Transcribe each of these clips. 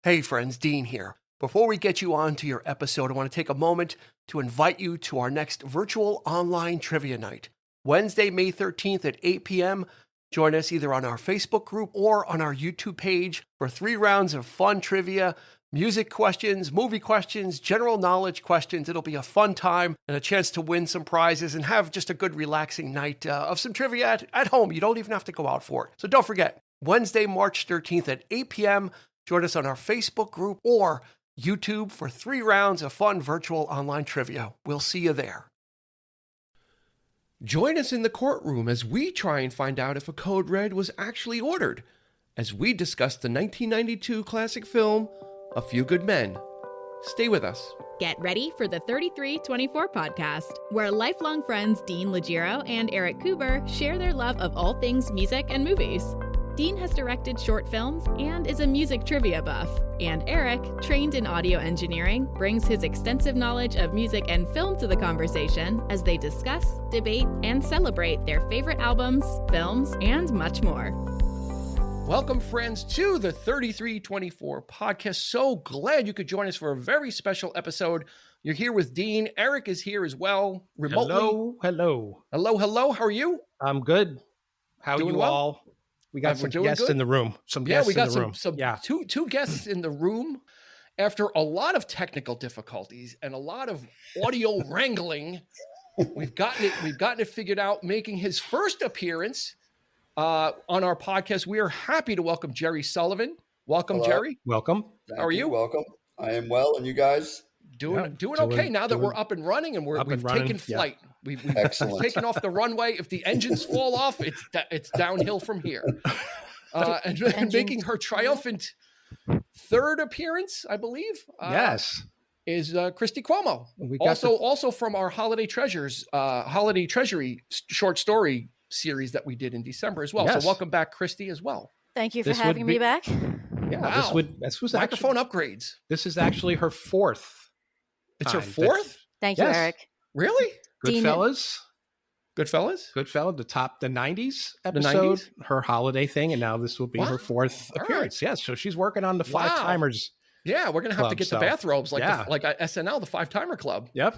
Hey friends, Dean here. Before we get you on to your episode, I want to take a moment to invite you to our next virtual online trivia night. Wednesday, May 13th at 8 p.m. Join us either on our Facebook group or on our YouTube page for 3 rounds of fun trivia, music questions, movie questions, general knowledge questions. It'll be a fun time and a chance to win some prizes and have just a good relaxing night of some trivia at home. You don't even have to go out for it. So don't forget, Wednesday, March 13th at 8 p.m. Join us on our Facebook group or YouTube for 3 rounds of fun virtual online trivia. We'll see you there. Join us in the courtroom as we try and find out if a code red was actually ordered, as we discuss the 1992 classic film, A Few Good Men. Stay with us. Get ready for the 3324 podcast, where lifelong friends Dean Legiro and Eric Kuber share their love of all things music and movies. Dean has directed short films and is a music trivia buff, and Eric, trained in audio engineering, brings his extensive knowledge of music and film to the conversation as they discuss, debate, and celebrate their favorite albums, films, and much more. Welcome, friends, to the 3324 podcast. So glad you could join us for a very special episode. You're here with Dean. Eric is here as well, remotely. Hello. How are you? I'm good. How Doing you well? all? We got some guests good? in the room. We got two guests in the room. After a lot of technical difficulties and a lot of audio wrangling, we've gotten it figured out. Making his first appearance on our podcast, we are happy to welcome Gerry Sullivan. Welcome, Hello. Jerry. Welcome. How are you? Welcome. I am well, and you guys? Doing okay now that we're up and running and we've taken flight. We've taken off the runway. If the engines fall off, it's downhill from here. And making her triumphant third appearance, I believe. Yes, is Christy Cuomo. Also from our Holiday Treasury short story series that we did in December as well. Yes. So welcome back, Christy, as well. Thank you for having me back. Yeah, wow. this was microphone upgrades. This is actually her fourth. It's her fourth? Thank you, Eric. Really? Goodfellas. The 90s episode, her holiday thing, and now this will be her fourth appearance. Right. Yes, so she's working on the 5-timers. Yeah, we're gonna have to get the bathrobes like SNL, the 5-timer club. Yep.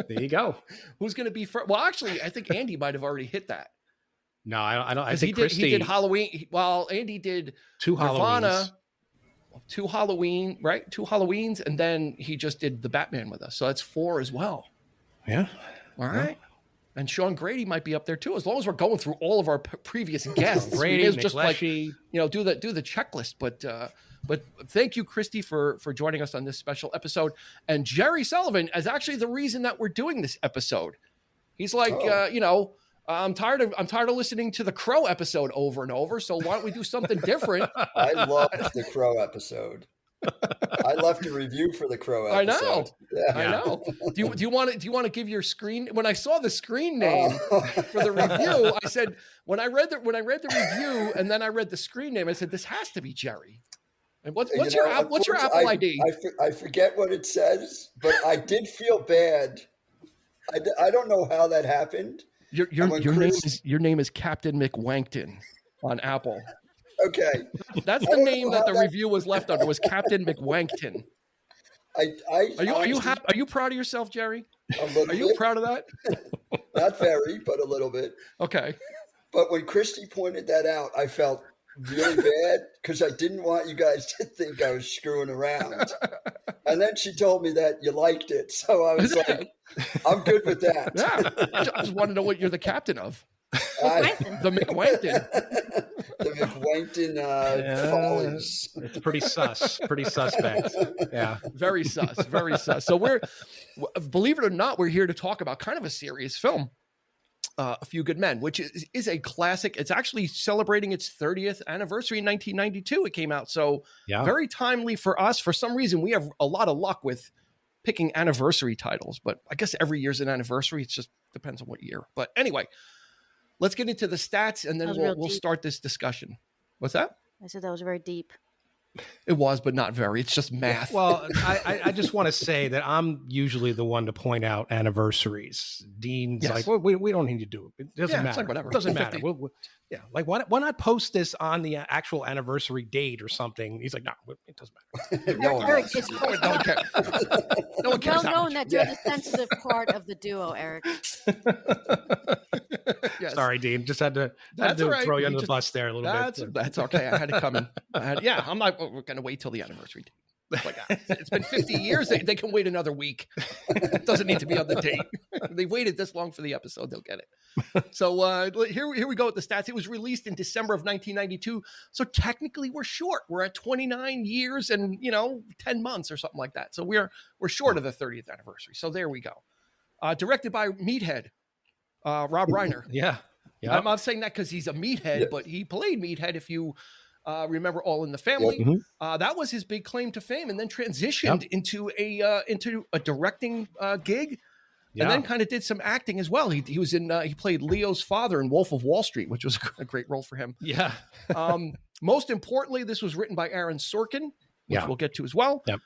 There you go. Who's gonna be first? Well, actually, I think Andy might have already hit that. No, I don't. I think he did Halloween. Well, Andy did 2 Halloweens. 2 Halloween, right? 2 Halloweens, and then he just did the Batman with us. So that's 4 as well. Yeah. All right. And Sean Grady might be up there too, as long as we're going through all of our previous guests. Grady, is just like, do the checklist. But thank you, Christy, for joining us on this special episode. And Gerry Sullivan is actually the reason that we're doing this episode. He's like, I'm tired of listening to the Crow episode over and over. So why don't we do something different? I loved the Crow episode. I left a review for the Crow episode. I know. Do you want to give your screen? When I saw the screen name for the review, I said, when I read the review and then I read the screen name, I said, this has to be Gerry. And what's your Apple ID? I forget what it says, but I did feel bad. I don't know how that happened. Your name is Captain McWankton on Apple. Okay, that's the name that the review was left under, was Captain McWankton. Are you proud of yourself, Gerry? Are you proud of that? Not very, but a little bit. Okay. But when Christy pointed that out, I felt really bad because I didn't want you guys to think I was screwing around. And then she told me that you liked it, so I was like, I'm good with that. Yeah, I just want to know what you're the captain of. The McWankton. The McWankton follies. It's pretty suspect. Yeah. Very sus. So believe it or not, we're here to talk about kind of a serious film, A Few Good Men, which is a classic. It's actually celebrating its 30th anniversary in 1992. It came out. So very timely for us. For some reason, we have a lot of luck with picking anniversary titles, but I guess every year's an anniversary. It just depends on what year. But anyway, let's get into the stats and then we'll start this discussion. What's that? I said that was very deep. It was, but not very. It's just math. Well, I just want to say that I'm usually the one to point out anniversaries. Dean's like, well, we don't need to do it. It doesn't matter. It's like whatever. It doesn't matter. Yeah, like why not post this on the actual anniversary date or something? He's like, no, it doesn't matter. Eric, it's don't care. No one cares. well known that you're the sensitive part of the duo, Eric. Yes. Sorry, Dean. Just had to throw you under the bus there a little bit. That's okay. I had to come in. I'm not going to wait till the anniversary date. Like, it's been 50 years. They can wait another week. It doesn't need to be on the date. They waited this long for the episode. They'll get it. So here we go with the stats. It was released in December of 1992. So technically we're short. We're at 29 years and 10 months or something like that. So we're short of the 30th anniversary. So there we go. Directed by Meathead, Rob Reiner. Yeah. I'm not saying that because he's a meathead, but he played Meathead. If you remember All in the Family, that was his big claim to fame, and then transitioned into a directing gig, and then kind of did some acting as well. He was in he played Leo's father in Wolf of Wall Street, which was a great role for him. Yeah. Most importantly, this was written by Aaron Sorkin, which we'll get to as well. Yep.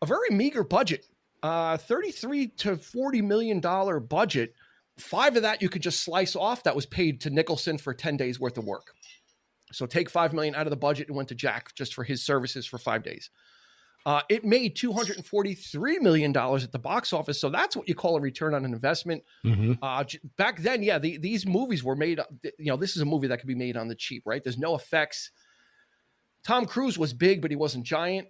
A very meager budget, $33 to $40 million budget. 5 of that you could just slice off. That was paid to Nicholson for 10 days worth of work. So take $5 million out of the budget and went to Jack just for his services for 5 days. It made $243 million at the box office. So that's what you call a return on an investment. Back then, these movies were made, this is a movie that could be made on the cheap, right? There's no effects. Tom Cruise was big, but he wasn't giant.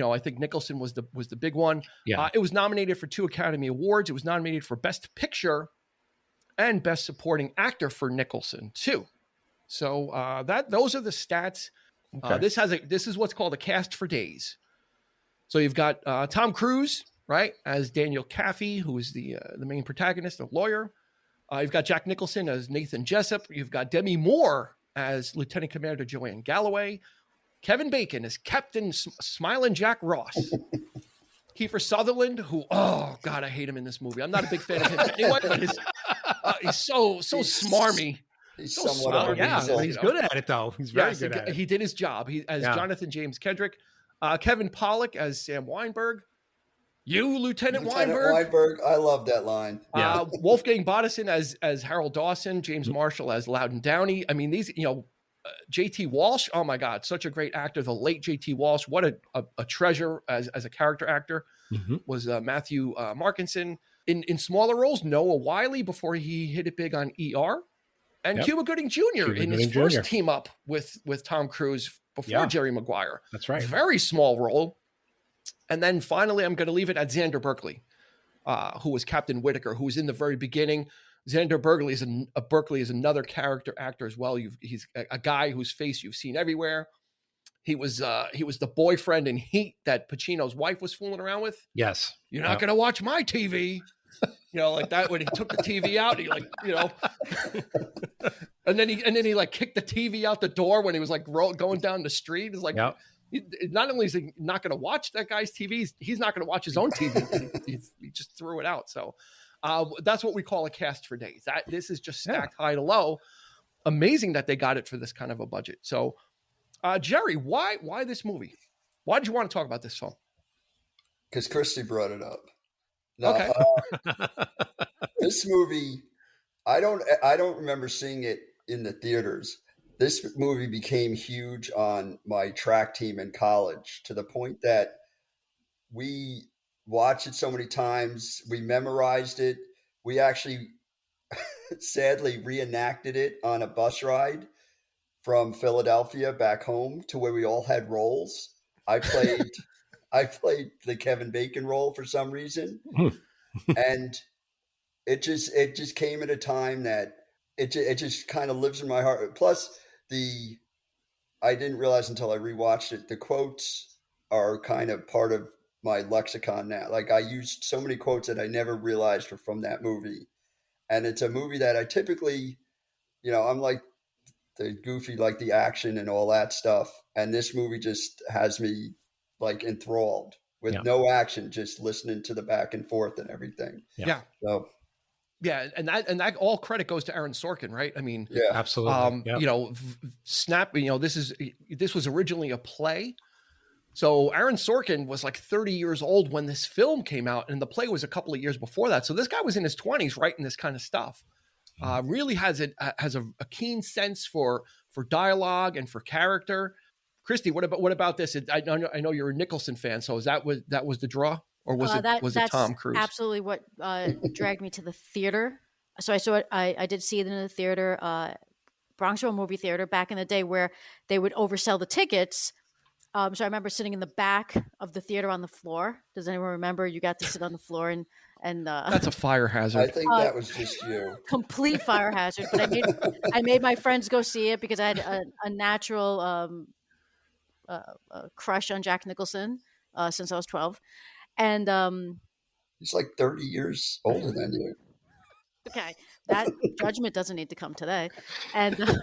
I think Nicholson was the big one. Yeah. It was nominated for 2 Academy Awards. It was nominated for Best Picture and Best Supporting Actor for Nicholson too. So those are the stats. Okay. This is what's called a cast for days. So you've got Tom Cruise, right, as Daniel Kaffee, who is the main protagonist, a lawyer. You've got Jack Nicholson as Nathan Jessup. You've got Demi Moore as Lieutenant Commander Joanne Galloway. Kevin Bacon as Captain Smiling Jack Ross. Kiefer Sutherland, who, oh God, I hate him in this movie. I'm not a big fan of him anyway, but he's so smarmy. He's so somewhat but he's good at it though. He's very good at it. He did his job. He as Jonathan James Kendrick, Kevin Pollak as Sam Weinberg. Lieutenant Weinberg. I love that line. Wolfgang Bodison as Harold Dawson. James Marshall as Loudon Downey. I mean, these J.T. Walsh, oh my God, such a great actor. The late J.T. Walsh, what a treasure as a character actor, was Matthew Markinson. In smaller roles, Noah Wiley before he hit it big on ER, and Cuba Gooding Jr. in his first team up with Tom Cruise before Jerry Maguire. That's right. Very small role. And then finally, I'm going to leave it at Xander Berkeley, who was Captain Whitaker, who was in the very beginning. Xander Berkeley is another character actor as well. He's a guy whose face you've seen everywhere. He was the boyfriend in Heat that Pacino's wife was fooling around with. Yes. You're not going to watch my TV. Like that when he took the TV out, he and then he like kicked the TV out the door when he was like going down the street. It's like, not only is he not going to watch that guy's TV, he's not going to watch his own TV. he just threw it out. So that's what we call a cast for days. This is just stacked high to low. Amazing that they got it for this kind of a budget. So, Gerry, why this movie? Why did you want to talk about this film? Because Christy brought it up. No, okay. This movie, I don't remember seeing it in the theaters. This movie became huge on my track team in college to the point that we watched it so many times. We memorized it. We actually sadly reenacted it on a bus ride from Philadelphia back home to where we all had roles. I played the Kevin Bacon role for some reason. And it just came at a time that it just kind of lives in my heart. Plus I didn't realize until I rewatched it, the quotes are kind of part of my lexicon now. Like I used so many quotes that I never realized were from that movie. And it's a movie that I typically, I'm like the goofy, like the action and all that stuff. And this movie just has me like enthralled with no action, just listening to the back and forth and everything. Yeah. So. Yeah, and that all credit goes to Aaron Sorkin, right? I mean, absolutely. Snap. This was originally a play So Aaron Sorkin was like 30 years old when this film came out, and the play was a couple of years before that. So this guy was in his 20s writing this kind of stuff. Really has a keen sense for dialogue and for character. Christy, what about this? I know you're a Nicholson fan, so that was the draw, or was it Tom Cruise? Absolutely what dragged me to the theater. So I saw it. I did see it in the theater, Bronx Row movie theater back in the day, where they would oversell the tickets. So I remember sitting in the back of the theater on the floor. Does anyone remember? You got to sit on the floor and that's a fire hazard. I think that was just you. Complete fire hazard. But I made my friends go see it because I had a natural crush on Jack Nicholson since I was 12, and he's like 30 years older than you. Okay, that judgment doesn't need to come today, and.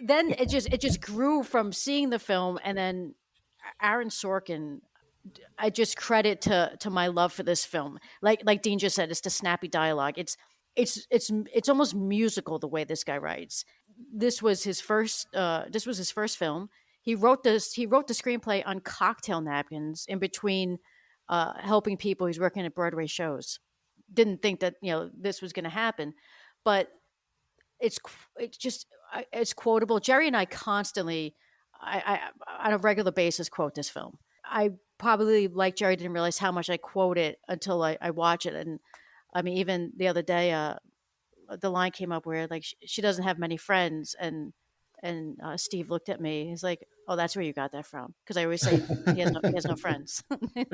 Then it just grew from seeing the film, and then Aaron Sorkin. I just credit to my love for this film. Like Dean just said, it's the snappy dialogue. It's almost musical the way this guy writes. This was his first. This was his first film. He wrote the screenplay on cocktail napkins in between helping people. He's working at Broadway shows. Didn't think that this was going to happen, but. It's quotable. Gerry and I constantly, I on a regular basis quote this film. I probably, like Gerry, didn't realize how much I quote it until I watch it. And I mean, even the other day, the line came up where like she doesn't have many friends, and Steve looked at me. He's like, "Oh, that's where you got that from?" Because I always say he has no friends. He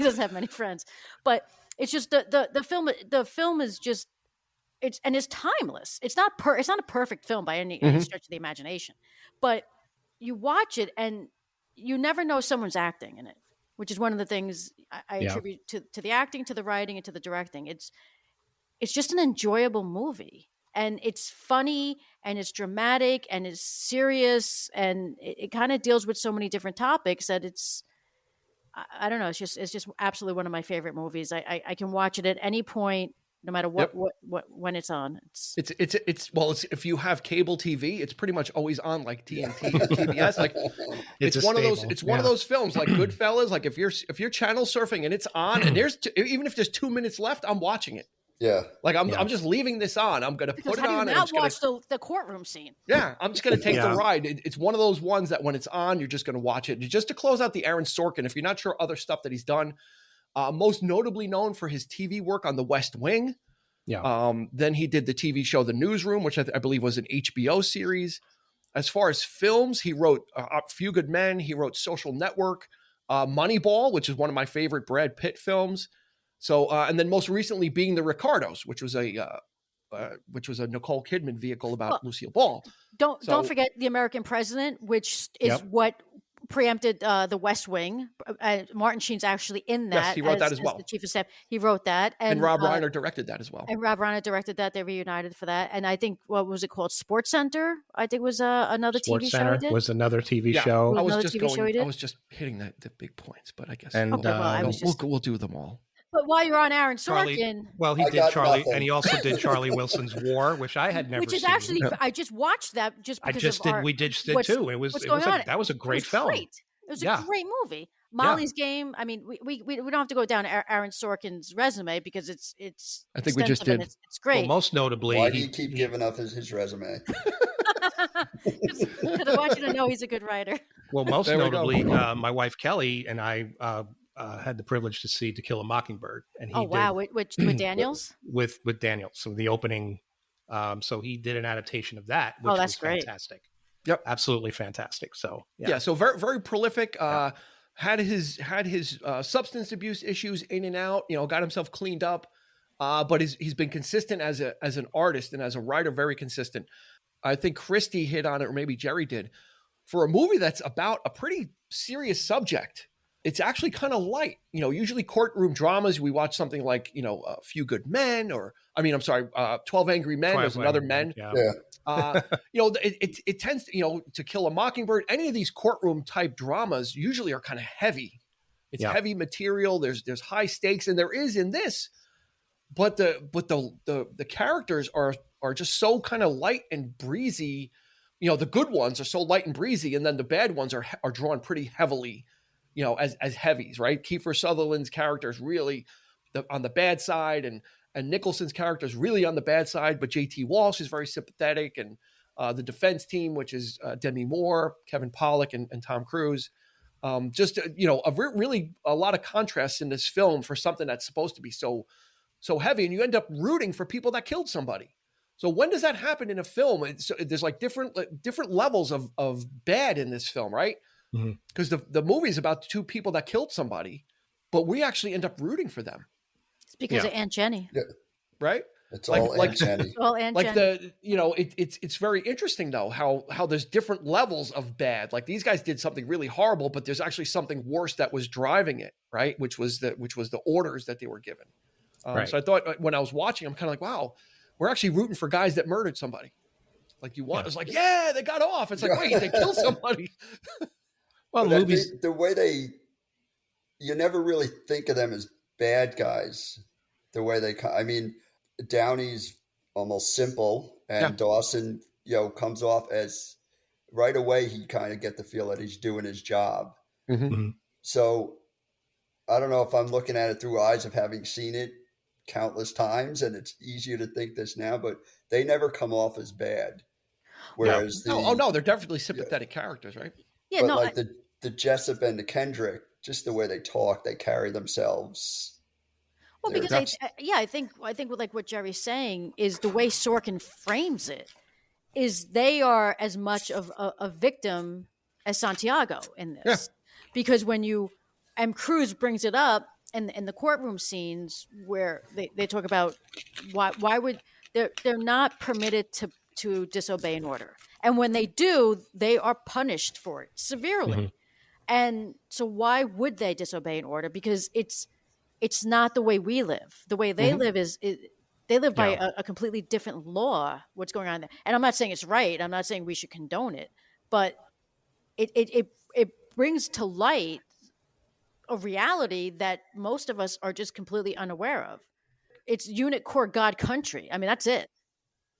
doesn't have many friends. But it's just the film. The film is just. It's timeless. It's not a perfect film by any stretch of the imagination, but you watch it and you never know someone's acting in it, which is one of the things I attribute to the acting, to the writing, and to the directing. It's just an enjoyable movie, and it's funny, and it's dramatic, and it's serious, and it kind of deals with so many different topics that I don't know. It's just absolutely one of my favorite movies. I can watch it at any point. No matter what when it's on, it's if you have cable TV, it's pretty much always on, like TNT, TBS. Like it's one of those films like Goodfellas. Like if you're channel surfing and it's on, and even if there's 2 minutes left, I'm watching it. Yeah, like I'm just leaving this on. I'm gonna put it on. And not watch the courtroom scene. Yeah, I'm just gonna take the ride. It's one of those ones that when it's on, you're just gonna watch it. Just to close out the Aaron Sorkin, if you're not sure other stuff that he's done. Most notably known for his TV work on The West Wing. Yeah. Then he did the TV show The Newsroom, which I believe was an HBO series. As far as films, he wrote A Few Good Men. He wrote Social Network, Moneyball, which is one of my favorite Brad Pitt films. So, and then most recently being The Ricardos, which was a Nicole Kidman vehicle about Lucille Ball. Don't forget The American President, which is what preempted The West Wing. Martin Sheen's actually in that. Yes, he wrote that as well. The chief of staff. He wrote that. And Rob Reiner directed that as well. And Rob Reiner directed that. They reunited for that. And I think, what was it called? Sports Center, I think was another Sports TV Center show he did. was another TV show. I was just hitting the big points, but I guess we'll do them all. But while you're on Aaron Sorkin, he did Charlie, and he also did Charlie Wilson's War, which I had never seen. Which is actually, I just watched that just because we did too. It was that was a great film. Great. It was a great movie. Molly's Game. I mean, we don't have to go down Aaron Sorkin's resume because it's. I think we just did. It's great. Well, most notably, why do you keep giving up his resume? Because I want you to know he's a good writer. Well, most notably, my wife Kelly and I had the privilege to see To Kill a Mockingbird, and he with Daniels. with Daniels, so the opening. So he did an adaptation of that, which that's was fantastic. Yep, absolutely fantastic. So so very very prolific. Had his substance abuse issues in and out. Got himself cleaned up, but he's been consistent as an artist and as a writer. Very consistent. I think Christy hit on it, or maybe Gerry did. For a movie that's about a pretty serious subject, it's actually kind of light. Usually courtroom dramas, we watch something like, A Few Good Men, 12 Angry Men. There's another Men. It tends to, To Kill a Mockingbird. Any of these courtroom type dramas usually are kind of heavy. It's heavy material. There's high stakes, and there is in this, but the characters are just so kind of light and breezy. you know, the good ones are so light and breezy, and then the bad ones are drawn pretty heavily, you know, as heavies, right? Kiefer Sutherland's character is really on the bad side, and Nicholson's character is really on the bad side, but J.T. Walsh is very sympathetic, and the defense team, which is Demi Moore, Kevin Pollak, and Tom Cruise. You know, really a lot of contrasts in this film for something that's supposed to be so heavy, and you end up rooting for people that killed somebody. So when does that happen in a film? There's like different levels of bad in this film, right? Because the movie is about two people that killed somebody, but we actually end up rooting for them. It's because of Aunt Jenny, right? It's all Aunt Jenny. All Aunt Jenny. You know, it's very interesting though how there's different levels of bad. Like these guys did something really horrible, but there's actually something worse that was driving it, right? Which was the orders that they were given. Right. So I thought when I was watching, I'm kind of like, wow, we're actually rooting for guys that murdered somebody. Like it's like, yeah, they got off. It's like, wait, they killed somebody. Well, the movies, the way you never really think of them as bad guys. The way I mean, Downey's almost simple, and Dawson, you know, comes off as right away. He kind of get the feel that he's doing his job. So I don't know if I'm looking at it through eyes of having seen it countless times, and it's easier to think this now, but they never come off as bad. Whereas no, they're definitely sympathetic characters, right? Yeah, but no, like the Jessup and the Kendrick, just the way they talk, they carry themselves. well, because I think like what Jerry's saying is the way Sorkin frames it is they are as much of a victim as Santiago in this, because when and Cruise brings it up in the courtroom scenes where they talk about why would they're not permitted to disobey an order, and when they do, they are punished for it severely. And so why would they disobey an order? Because it's not the way we live. The way they live is they live by a completely different law. What's going on there? And I'm not saying it's right. I'm not saying we should condone it, but it brings to light a reality that most of us are just completely unaware of. It's unit core God country. I mean, that's it.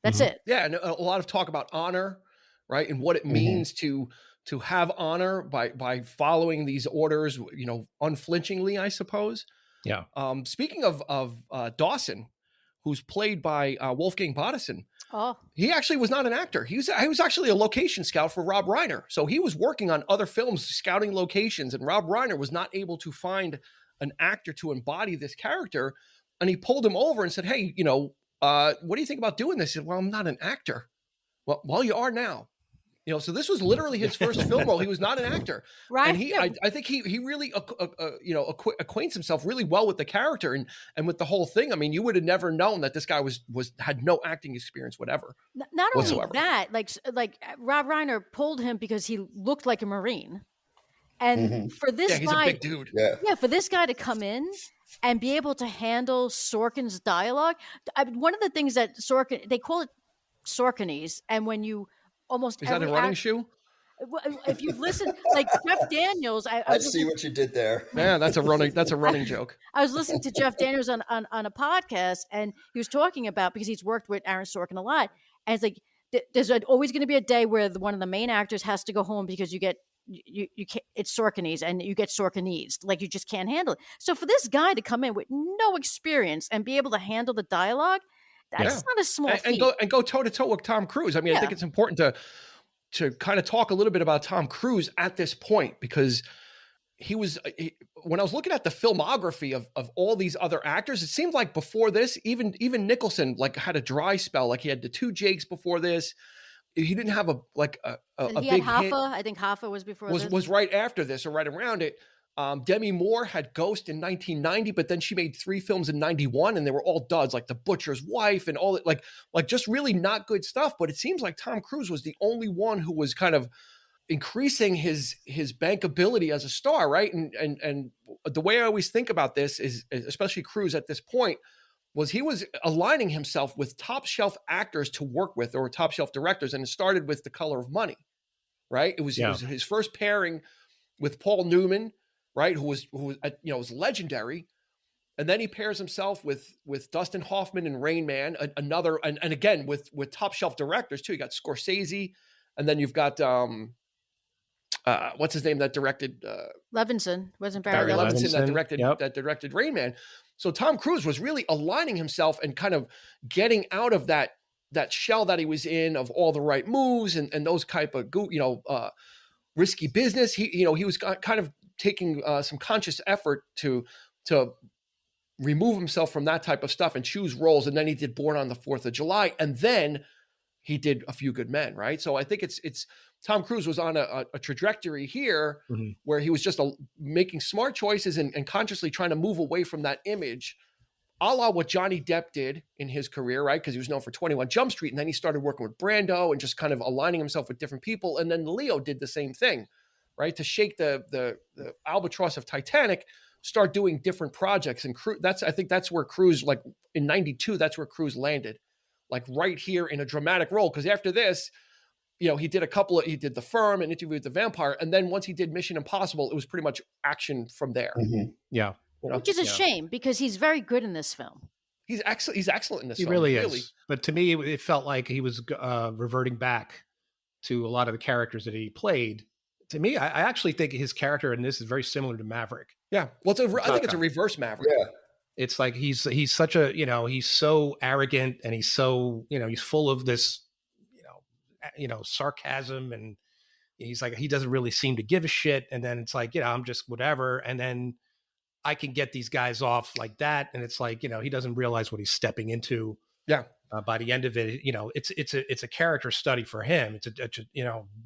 That's it. Yeah, and a lot of talk about honor, right, and what it means to have honor by following these orders, you know, unflinchingly, I suppose. Yeah. Speaking of Dawson, who's played by Wolfgang Bodison. Oh, he actually was not an actor. He was actually a location scout for Rob Reiner. So he was working on other films, scouting locations, and Rob Reiner was not able to find an actor to embody this character. And he pulled him over and said, hey, you know, what do you think about doing this? He said, well, I'm not an actor. Well, you are now. You know, so this was literally his first film role. He was not an actor, right? And I think he really, acquaints himself really well with the character and with the whole thing. I mean, you would have never known that this guy had no acting experience, whatever. Not whatsoever. Only that, like Rob Reiner pulled him because he looked like a Marine, and for this he's guy, a big dude. For this guy to come in and be able to handle Sorkin's dialogue. One of the things that Sorkin, they call it Sorkinese, and when you almost is that a running shoe? If you've listened, like Jeff Daniels, I see what you did there. Yeah, that's a running joke. I was listening to Jeff Daniels on a podcast, and he was talking about, because he's worked with Aaron Sorkin a lot, and it's like there's always going to be a day where one of the main actors has to go home because you can't, it's Sorkinese and you get Sorkinese, like you just can't handle it. So for this guy to come in with no experience and be able to handle the dialogue, that's not a small feat. And go toe to toe with Tom Cruise. I mean, I think it's important to kind of talk a little bit about Tom Cruise at this point, because when I was looking at the filmography of all these other actors, it seemed like before this, even Nicholson like had a dry spell. Like he had the two Jakes before this. He didn't have a big had Hoffa. hit. I think Hoffa was before this. Was right after this or right around it. Demi Moore had Ghost in 1990, but then she made 3 films in 91, and they were all duds, like The Butcher's Wife and all that, like just really not good stuff. But it seems like Tom Cruise was the only one who was kind of increasing his bankability as a star, right? And the way I always think about this is, especially Cruise at this point, was he was aligning himself with top shelf actors to work with, or top shelf directors, and it started with The Color of Money, right? It was his first pairing with Paul Newman, right, who was was legendary, and then he pairs himself with Dustin Hoffman in Rain Man, another, and again with top shelf directors too. You got Scorsese And then you've got what's his name that directed Levinson. Wasn't Barry Levinson that Yep. directed Rain Man. So Tom Cruise was really aligning himself and kind of getting out of that shell that he was in of all the right moves and those type of risky business. He was kind of taking some conscious effort to remove himself from that type of stuff and choose roles. And then he did Born on the 4th of July, and then he did A Few Good Men, right? So I think it's Tom Cruise was on a trajectory here where he was just making smart choices and consciously trying to move away from that image, a la what Johnny Depp did in his career, right? Because he was known for 21 Jump Street, and then he started working with Brando and just kind of aligning himself with different people. And then Leo did the same thing, right? To shake the albatross of Titanic, start doing different projects. And I think that's where Cruise, like in 92, that's where Cruise landed, like right here in a dramatic role. Because after this, he did he did The Firm and Interview with the Vampire. And then once he did Mission Impossible, it was pretty much action from there. Yeah. Which is a shame because he's very good in this film. He's excellent in this film. He really is. But to me, it felt like he was reverting back to a lot of the characters that he played. To me, I actually think his character in this is very similar to Maverick. Yeah. Well, I think it's a reverse Maverick. Yeah. It's like he's such a, he's so arrogant and he's so, he's full of this, sarcasm, and he's like, he doesn't really seem to give a shit. And then it's like, I'm just whatever. And then I can get these guys off like that. And it's like, he doesn't realize what he's stepping into. Yeah. By the end of it, it's a character study for him. It's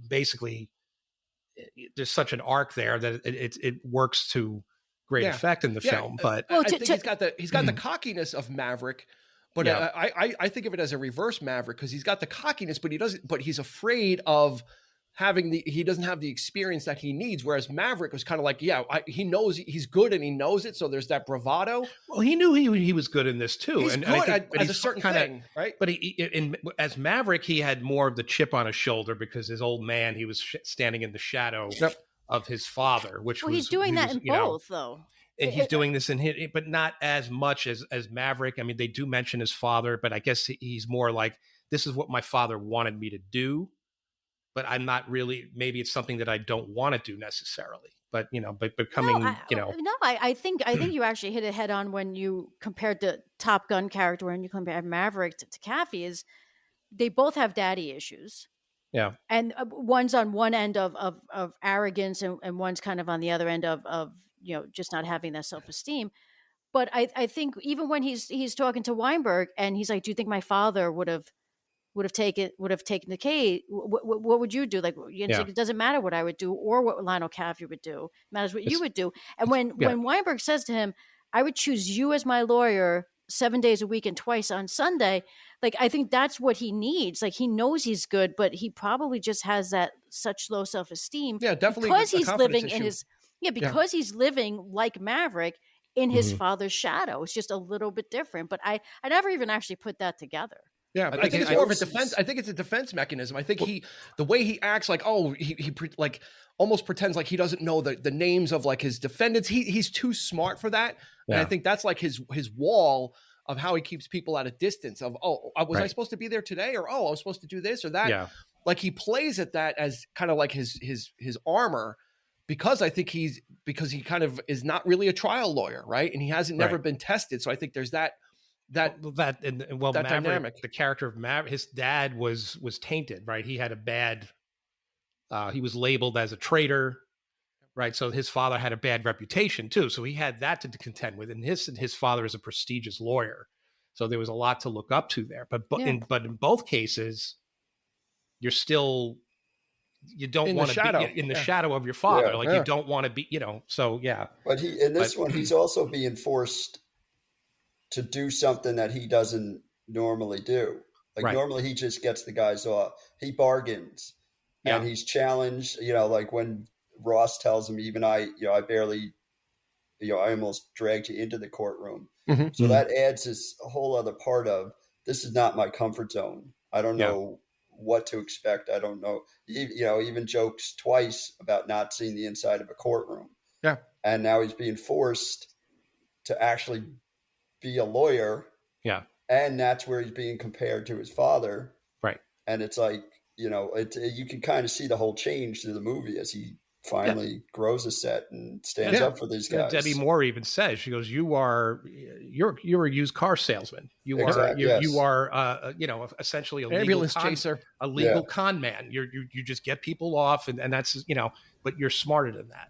basically there's such an arc there that it works to great effect in the film. But I think he's got the cockiness of Maverick, but I think of it as a reverse Maverick because he's got the cockiness, but he's afraid of he doesn't have the experience that he needs. Whereas Maverick was kind of like, he knows he's good and he knows it. So there's that bravado. Well, he knew he was good in this too. He's and good I think, at a certain thing, right? But as Maverick, he had more of the chip on his shoulder because his old man, he was standing in the shadow of his father, he's doing that in both though. And he's doing this in his, but not as much as Maverick. I mean, they do mention his father, but I guess he's more like, this is what my father wanted me to do. But I'm not really, maybe it's something that I don't want to do necessarily, but, but becoming, I think you actually hit it head on when you compared the Top Gun character and you compared Maverick to Kaffee is they both have daddy issues. Yeah. And one's on one end of arrogance and one's kind of on the other end of just not having that self-esteem. But I think even when he's talking to Weinberg and he's like, do you think my father would have taken the case? What would you do? Like, like, it doesn't matter what I would do or what Lionel Kaffee would do. It matters what you would do. And when Weinberg says to him, I would choose you as my lawyer 7 days a week and twice on Sunday. Like, I think that's what he needs. Like, he knows he's good, but he probably just has that such low self-esteem. Yeah, definitely. Because he's living in his, because he's living like Maverick in his father's shadow. It's just a little bit different. But I never even actually put that together. Yeah, I think it's more of a defense. I think it's a defense mechanism. I think the way he acts, like, he like almost pretends like he doesn't know the names of like his defendants. He's too smart for that, and I think that's like his wall of how he keeps people at a distance. Of was I supposed to be there today, or I was supposed to do this or that. Yeah, like he plays at that as kind of like his armor, because I think he kind of is not really a trial lawyer, right? And he hasn't never been tested, so I think there's that. Maverick, the character of Maverick, his dad was tainted, right? He had a bad, he was labeled as a traitor, right? So his father had a bad reputation too. So he had that to contend with. And his father is a prestigious lawyer. So there was a lot to look up to there. But in both cases, you don't want to be in the shadow of your father. You don't want to be, so yeah. But in this one, he's also being forced to do something that he doesn't normally do. Normally he just gets the guys off. He bargains and he's challenged, like when Ross tells him, even I barely, I almost dragged you into the courtroom. Mm-hmm. So that adds this whole other part of, this is not my comfort zone. I don't know what to expect. I don't know, even jokes twice about not seeing the inside of a courtroom. Yeah. And now he's being forced to actually be a lawyer. Yeah. And that's where he's being compared to his father. Right. And it's like, you know, you can kind of see the whole change through the movie as he finally grows a set and stands up for these guys. Debbie Moore even says, she goes, you're a used car salesman. You are you know, essentially a ambulance chaser, a legal con man. You just get people off, and that's, you know, but you're smarter than that.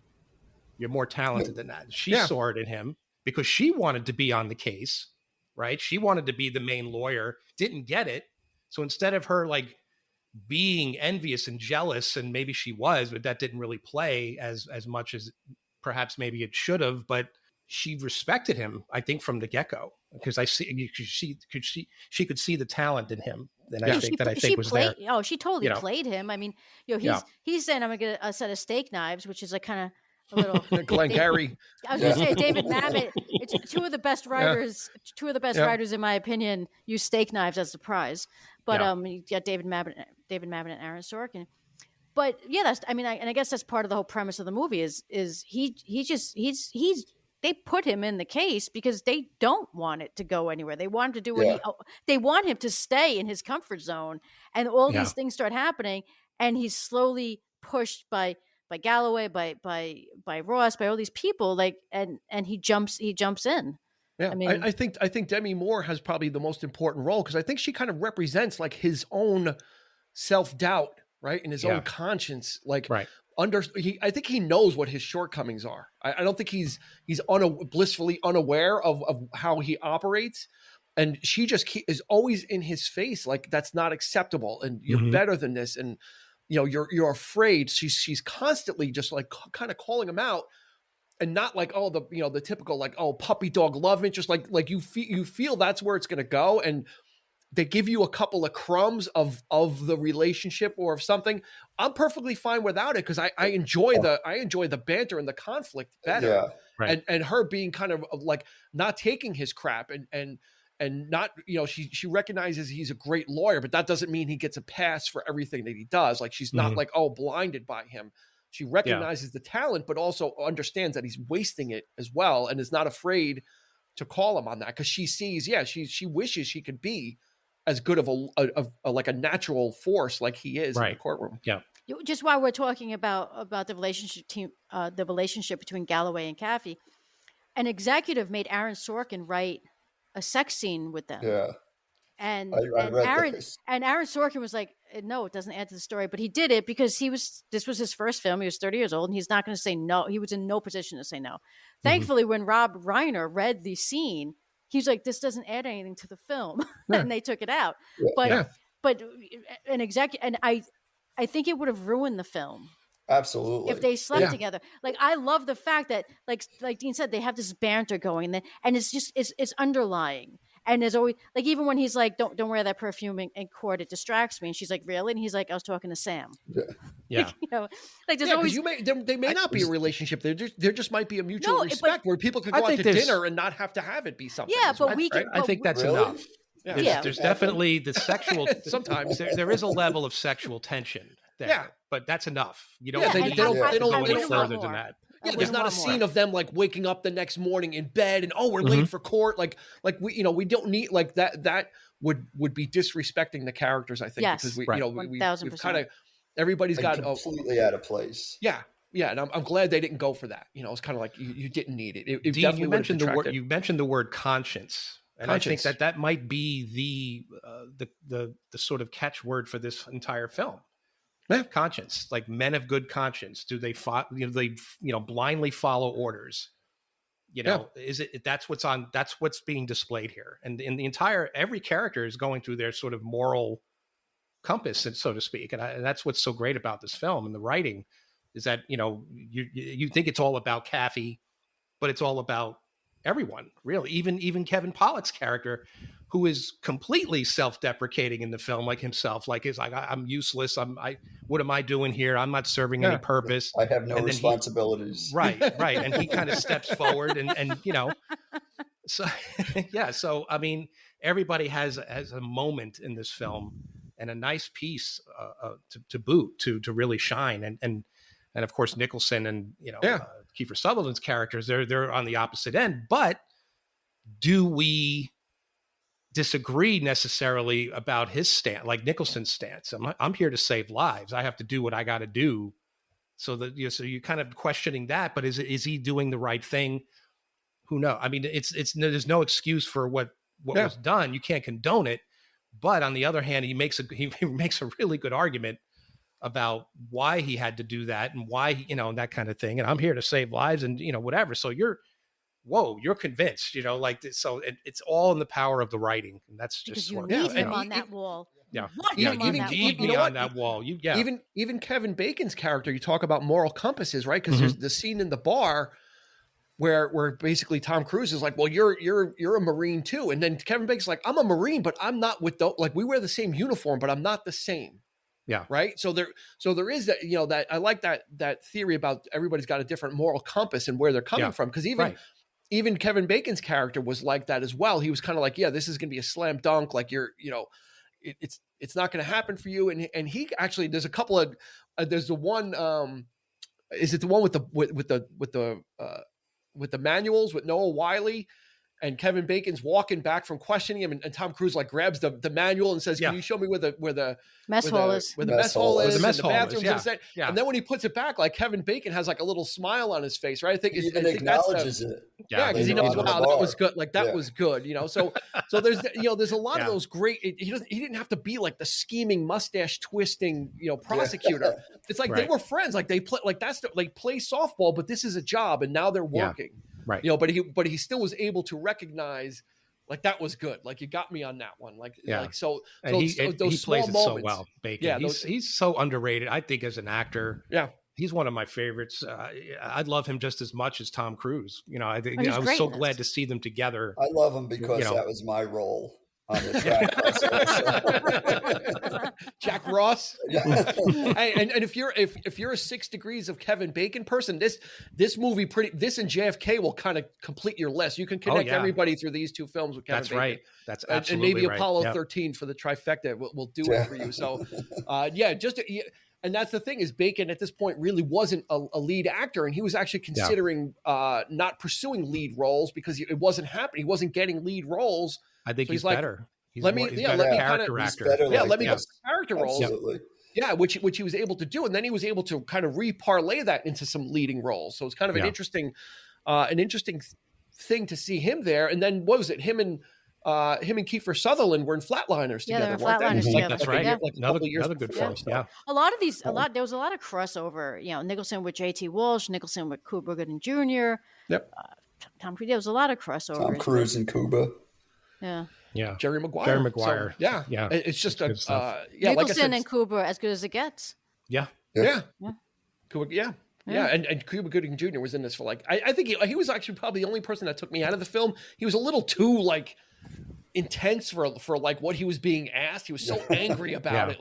You're more talented than that. She saw it in him because she wanted to be on the case, right? She wanted to be the main lawyer, didn't get it. So instead of her like being envious and jealous, and maybe she was, but that didn't really play as much as perhaps maybe it should have, but she respected him, I think, from the get-go, because she could see the talent in him. And I think was there. Oh, she totally played him. I mean, you know, he's saying, I'm going to get a set of steak knives, which is like kind of a little Glengarry. I was going to say David Mamet. It's two of the best writers. Two of the best writers, in my opinion, use steak knives as the prize. But you got David Mamet and Aaron Sorkin. But yeah, I guess that's part of the whole premise of the movie is they put him in the case because they don't want it to go anywhere. They want him to do they want him to stay in his comfort zone, and all these things start happening, and he's slowly pushed by Galloway, by Ross, by all these people, like, and he jumps in. Yeah, I mean, I think Demi Moore has probably the most important role, because I think she kind of represents like his own self-doubt, right, and his own conscience. Like, I think he knows what his shortcomings are. I don't think he's blissfully unaware of how he operates, and she just is always in his face, like, that's not acceptable, and you're better than this, and you know, you're afraid. She's constantly just like kind of calling him out. And not like, oh, the typical like, oh, puppy dog love interest, like you feel that's where it's going to go, and they give you a couple of crumbs of the relationship or of something. I'm perfectly fine without it, because I enjoy the banter and the conflict better, and her being kind of like not taking his crap and not, you know, she recognizes he's a great lawyer, but that doesn't mean he gets a pass for everything that he does. Like, she's not like, oh, blinded by him. She recognizes the talent, but also understands that he's wasting it as well, and is not afraid to call him on that, because she sees, she wishes she could be as good of a like a natural force like he is in the courtroom. Yeah. Just while we're talking about the relationship between Galloway and Kaffee, an executive made Aaron Sorkin write a sex scene with them. Yeah. And Aaron Sorkin was like, no, it doesn't add to the story, but he did it because this was his first film. He was 30 years old, and he's not going to say no. He was in no position to say no. Thankfully, when Rob Reiner read the scene, he's like, this doesn't add anything to the film. And they took it out. But an and I think it would have ruined the film. Absolutely. If they slept together. Like, I love the fact that, like Dean said, they have this banter going, and it's just, it's underlying. And there's always, like, even when he's like, don't wear that perfume in court, it distracts me. And she's like, really? And he's like, I was talking to Sam. Yeah. You know, like, there's always, they may not be a relationship. There just might be a mutual respect where people could go out to dinner and not have to have it be something. Yeah, but I think that's enough. There's definitely the sexual, sometimes there is a level of sexual tension there, but that's enough. You don't they don't go any further than that. Yeah, there's not a scene of them like waking up the next morning in bed and, oh, we're late for court. Like we don't need like that. That would be disrespecting the characters, I think, because we've kind of, everybody's got completely out of place. Yeah. And I'm glad they didn't go for that. You know, it's kind of like you didn't need it. It Dean, definitely you mentioned the word conscience. And I think that might be the sort of catchword for this entire film. Conscience, like men of good conscience. Do they blindly follow orders? Is it that's what's being displayed here, and in the entire, every character is going through their sort of moral compass, so to speak, and that's what's so great about this film and the writing is that you think it's all about Kaffee, but it's all about everyone, really. Even Kevin Pollak's character, who is completely self-deprecating in the film, like himself, like is like, I'm useless. What am I doing here? I'm not serving any purpose. I have no responsibilities. Right. And he kind of steps forward and so So I mean, everybody has a moment in this film, and a nice piece to boot to really shine. And of course Nicholson and Kiefer Sutherland's characters, they're on the opposite end. But do we disagree necessarily about his stance, like Nicholson's stance. I'm here to save lives. I have to do what I got to do. So that so you're kind of questioning that, but is he doing the right thing? Who knows? I mean, it's there's no excuse for what was done. You can't condone it, but on the other hand, he makes a really good argument about why he had to do that and why, and that kind of thing. And I'm here to save lives and, whatever. So you're convinced, like this. So it's all in the power of the writing. And that's just because you need him on that wall. Yeah. You need me on that wall. Even Kevin Bacon's character, you talk about moral compasses, right? Because there's the scene in the bar where basically Tom Cruise is like, well, you're a Marine too. And then Kevin Bacon's like, I'm a Marine, but I'm not we wear the same uniform, but I'm not the same. Yeah. Right. So there is that, that I like that theory about everybody's got a different moral compass and where they're coming from. Because even Kevin Bacon's character was like that as well. He was kind of like, yeah, this is going to be a slam dunk. Like it's not going to happen for you. And he actually, there's a couple of, there's the one, is it the one with the manuals with Noah Wiley? And Kevin Bacon's walking back from questioning him, and Tom Cruise like grabs the manual and says, "Can you show me where the mess hole is? Where the mess hole is? The mess hole bathrooms is. Yeah. And then when he puts it back, like Kevin Bacon has like a little smile on his face, right? I think he even acknowledges it. Yeah, because he knows, wow, that was good. Like that was good, So there's there's a lot of those great. He didn't have to be like the scheming mustache twisting prosecutor. It's like they were friends. Like they play play softball, but this is a job, and now they're working. Right. But he still was able to recognize like that was good. Like you got me on that one. So he plays it so well. Bacon. Yeah, he's so underrated. I think as an actor. Yeah. He's one of my favorites. I love him just as much as Tom Cruise. I think I was so glad to see them together. I love him because that was my role on the track. Jack Ross. Yeah. Hey, and if you're a 6 Degrees of Kevin Bacon person, this movie this and JFK will kind of complete your list. You can connect everybody through these two films with Kevin Bacon. Right. That's absolutely and maybe right. Apollo 13 for the trifecta will do it for you. So, and that's the thing is Bacon at this point really wasn't a lead actor, and he was actually considering not pursuing lead roles because it wasn't happening. He wasn't getting lead roles. I think he's like, better. Let me character actor. Let me go character roles. Absolutely. Yeah, which he was able to do, and then he was able to kind of reparlay that into some leading roles. So it's kind of an interesting thing to see him there. And then what was it? Him and Kiefer Sutherland were in Flatliners together. Yeah, they were Flatliners together. That's right. Yeah. Another good film. Yeah. A lot of these, there was a lot of crossover. Nicholson with J.T. Walsh, Nicholson with Cuba Gooding Jr. Yep. Tom Cruise. There was a lot of crossover. Tom Cruise and Cuba. Yeah. Yeah. Jerry Maguire. So, yeah. It's just Nicholson like I said, and Cuba as good as it gets. Yeah. Cuba, yeah. And Cuba Gooding Jr. was in this for I think he was actually probably the only person that took me out of the film. He was a little too intense for what he was being asked. He was so angry about it.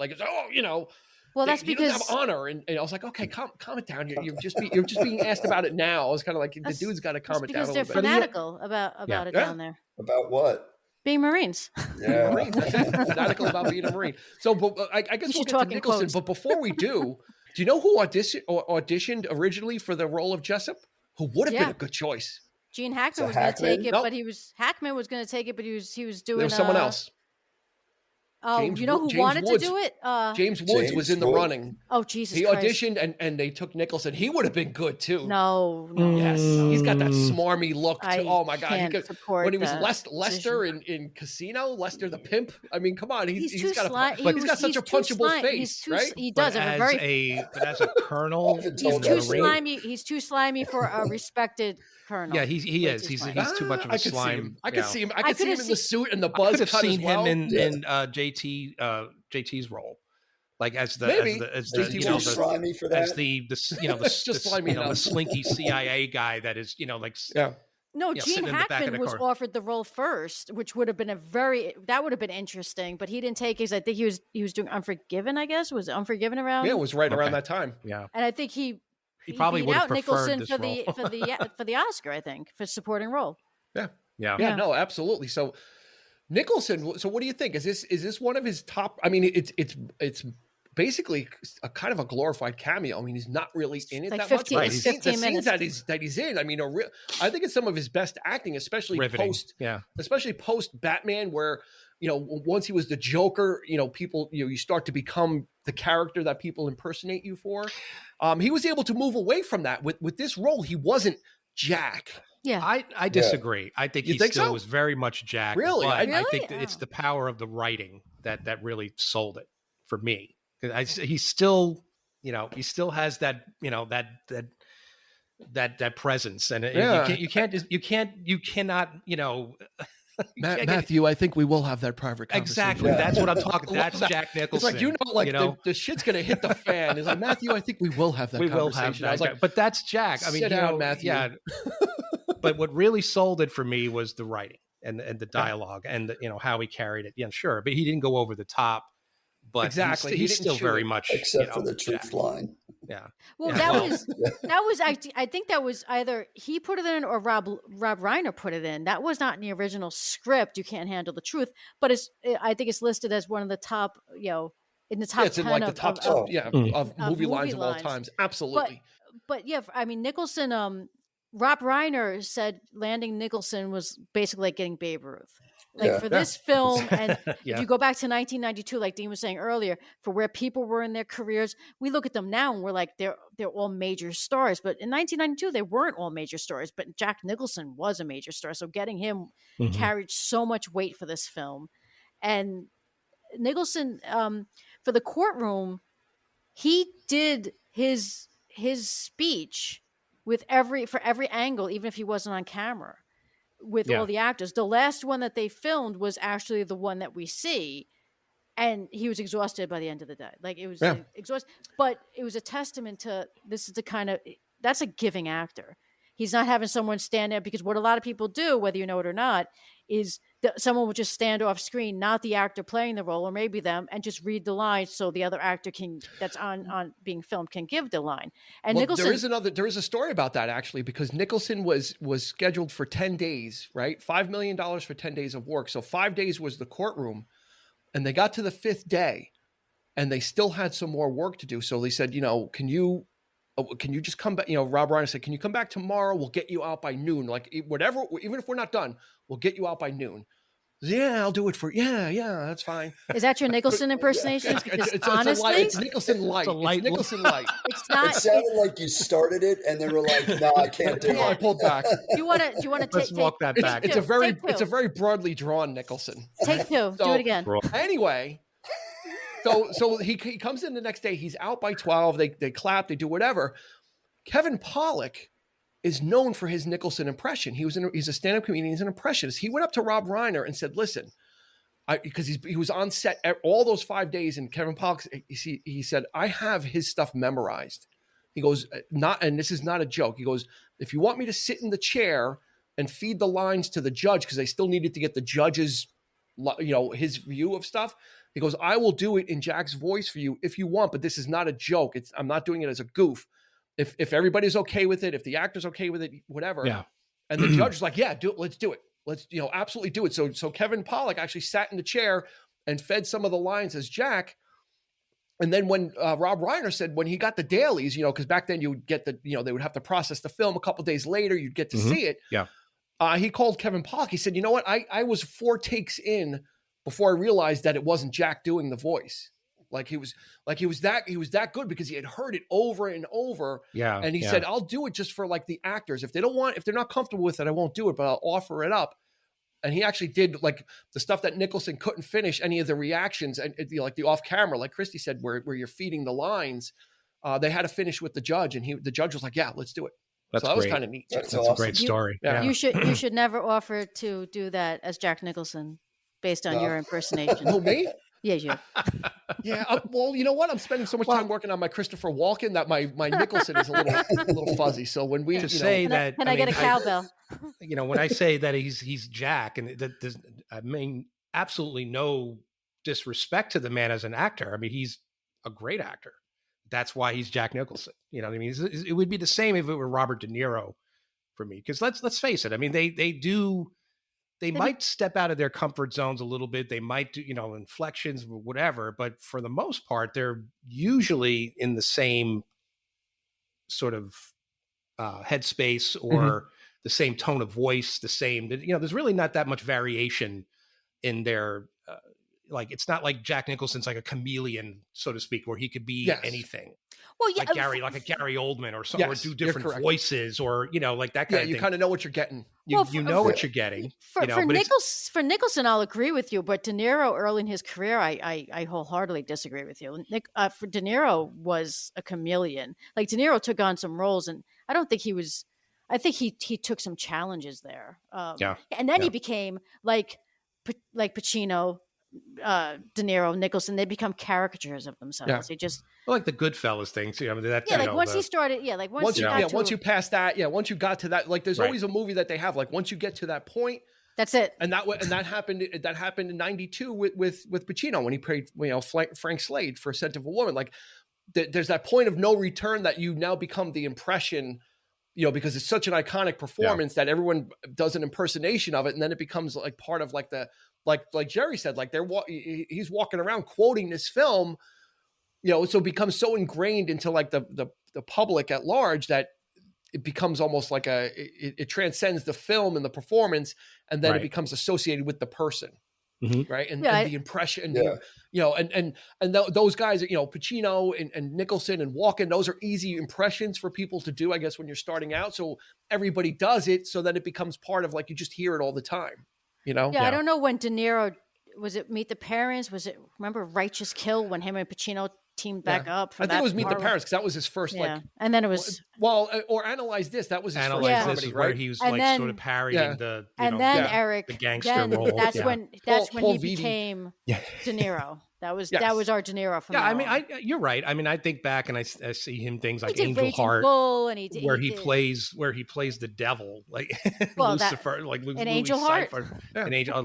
Well, that's he because doesn't have honor, and I was like, okay, calm it down. You're just being asked about it now. I was kind of like, the dude's got to calm it down. Because they're fanatical about it down there. About what? Being Marines. Yeah, Marines. Fanatical about being a Marine. So, but I guess we'll get to Nicholson. Quotes. But before we do you know who auditioned originally for the role of Jessup? Who would have been a good choice? Gene Hackman was going to take it, but Hackman was going to take it, but he was doing. There was someone else. Oh, who wanted to do it? James Woods was in the running. Oh, Jesus He Christ. auditioned and they took Nicholson. He would have been good too. No. Yes. He's got that smarmy look too. Oh my God. When he was Lester in Casino, Lester the pimp. I mean, come on. He's got such a punchable face, right? He does have but as a colonel, he's too slimy for a respected colonel. Yeah, he is. He's too much of a slime. I could see him. I could see him in the suit and the buzz cut as well. I could have seen him in JT's role, as the slinky CIA guy that is No, Gene Hackman was offered the role first, which would have been that would have been interesting, but he didn't take it. I think he was doing Unforgiven. I guess was Unforgiven around. Yeah, it was right around that time. Yeah, and I think he probably would have preferred Nicholson for the Oscar. I think for supporting role. Yeah. No, absolutely. So Nicholson. So what do you think? Is this one of his top? I mean, it's basically a kind of a glorified cameo. I mean, he's not really in it like that 15 much. it's The 15 scenes minutes. that he's in, I mean, I think it's some of his best acting, especially Riveting. post Batman, where, you know, once he was the Joker, you know, people, you start to become the character that people impersonate you for. He was able to move away from that with this role. He wasn't Jack. Yeah. I disagree. I think You he think still so? was very much Jack. Really? But I Really? think that it's the power of the writing that really sold it for me. He still, you know, he still has that, you know, that presence, and you cannot, you know. Matthew, I think we will have that private conversation. Exactly. Yeah. That's what I'm talking. That's Jack Nicholson. It's like, you know, like the shit's gonna hit the fan. It's like, Matthew, I think we will have that conversation. I was like, but that's Jack. I mean, sit down, Matthew. Yeah. But what really sold it for me was the writing and the dialogue and you know how he carried it. Yeah, sure, but he didn't go over the top. But exactly, he's still very much, except for the truth Jack. line. Yeah. Well, Yeah. that was actually, I think that was either he put it in or Rob Reiner put it in. That was not in the original script. You can't handle the truth, but I think it's listed as one of the top, you know, in the top. It's 10 in like the top of, of movie lines of all times. Absolutely. But yeah, I mean, Nicholson, Rob Reiner said landing Nicholson was basically like getting Babe Ruth. Like for this film, and if you go back to 1992, like Dean was saying earlier, for where people were in their careers, we look at them now and we're like, they're all major stars. But in 1992, they weren't all major stars. But Jack Nicholson was a major star, so getting him carried so much weight for this film. And Nicholson, for the courtroom, he did his speech with for every angle, even if he wasn't on camera, with all the actors. The last one that they filmed was actually the one that we see, and he was exhausted by the end of the day. Like, it was exhausted, but it was a testament to this is the kind of, that's a giving actor. He's not having someone stand there, because what a lot of people do, whether you know it or not, is that someone will just stand off screen, not the actor playing the role, or maybe them, and just read the line so the other actor that's on being filmed can give the line. And Nicholson, there is a story about that, actually, because Nicholson was scheduled for 10 days, right? $5 million for 10 days of work. So 5 days was the courtroom, and they got to the 5th day and they still had some more work to do. So they said, you know, can you just come back? You know, Rob Reiner said, can you come back tomorrow? We'll get you out by noon. Like, whatever, even if we're not done, we'll get you out by noon. Yeah, I'll do it for, that's fine. Is that your Nicholson impersonation? Because honestly, it's Nicholson light. It's Nicholson light. It's not. It sounded like you started it and they were like, no, I can't do it. I pulled back. Do you want to Let's walk that back. It's a very broadly drawn Nicholson. Take two. Do it again. Anyway, so he comes in the next day. He's out by 12. They clap. They do whatever. Kevin Pollak is known for his Nicholson impression. He's a stand-up comedian. He's an impressionist. He went up to Rob Reiner and said, listen, because he was on set all those 5 days, and Kevin Pollak, he said, I have his stuff memorized. He goes, and this is not a joke. He goes, if you want me to sit in the chair and feed the lines to the judge, because they still needed to get the judge's, you know, his view of stuff. He goes, I will do it in Jack's voice for you if you want, but this is not a joke. I'm not doing it as a goof. If everybody's okay with it, if the actor's okay with it, whatever. Yeah. And the judge was like, yeah, let's do it. Let's, you know, absolutely do it. So Kevin Pollak actually sat in the chair and fed some of the lines as Jack. And then when Rob Reiner said, when he got the dailies, you know, because back then you would get they would have to process the film a couple days later, you'd get to see it. Yeah. He called Kevin Pollak. He said, you know what? I was 4 takes in before I realized that it wasn't Jack doing the voice. He was that good, because he had heard it over and over. Yeah. And he said, I'll do it just for like the actors. If they're not comfortable with it, I won't do it, but I'll offer it up. And he actually did, like, the stuff that Nicholson couldn't finish, any of the reactions, and like the off camera, like Christy said, where you're feeding the lines, they had to finish with the judge, and the judge was like, yeah, let's do it. So that was kind of neat. That's awesome. A great story. You should never offer to do that as Jack Nicholson based on your impersonation. Who, me? Yes, you. Yeah. Well, you know what? I'm spending so much time working on my Christopher Walken that my Nicholson is a little fuzzy. So when we say that, can I get a cowbell? When I say that he's Jack, and that I mean absolutely no disrespect to the man as an actor. I mean, he's a great actor. That's why he's Jack Nicholson. You know what I mean? It would be the same if it were Robert De Niro for me. Because let's face it. I mean, they do they might step out of their comfort zones a little bit. They might do, inflections, whatever. But for the most part, they're usually in the same sort of headspace or the same tone of voice, the same, there's really not that much variation in their, it's not like Jack Nicholson's like a chameleon, so to speak, where he could be anything. Well, yeah, like a Gary Oldman or something, or do different voices, or like that kind of thing. Yeah, you kind of know what you're getting. You know what you're getting. For Nicholson, I'll agree with you. But De Niro, early in his career, I wholeheartily disagree with you. For De Niro was a chameleon. Like De Niro took on some roles, and I don't think he was. I think he took some challenges there. And then he became like Pacino, De Niro, Nicholson. They become caricatures of themselves. Yeah. They just like the Goodfellas thing too. I mean, once you pass that, once you got to that, like there's always a movie that they have. Like once you get to that point, that's it. And that happened in '92 with Pacino when he played Frank Slade for A Scent of a Woman. Like there's that point of no return that you now become the impression. Because it's such an iconic performance that everyone does an impersonation of it, and then it becomes like part of like the like Gerry said, like he's walking around quoting this film, so it becomes so ingrained into like the public at large that it becomes almost like it transcends the film and the performance, and then it becomes associated with the person. Right. And the impression, and those guys, Pacino and Nicholson and Walken, those are easy impressions for people to do, I guess, when you're starting out. So everybody does it. So then it becomes part of like, you just hear it all the time, I don't know when De Niro, was it Meet the Parents? Was it, remember Righteous Kill, when him and Pacino teamed back up? I think it was Meet the Parents, because that was his first and then it was or Analyze This. That was his first comedy, where he was sort of parodying the Eric, the gangster role. That's when Paul he Vitti became De Niro. That was our De Niro from I mean, you're right. I mean, I think back and I see him things like Angel Raging Heart, Bull, and he plays the devil, like Lucifer, like an Angel Heart. An Angel. I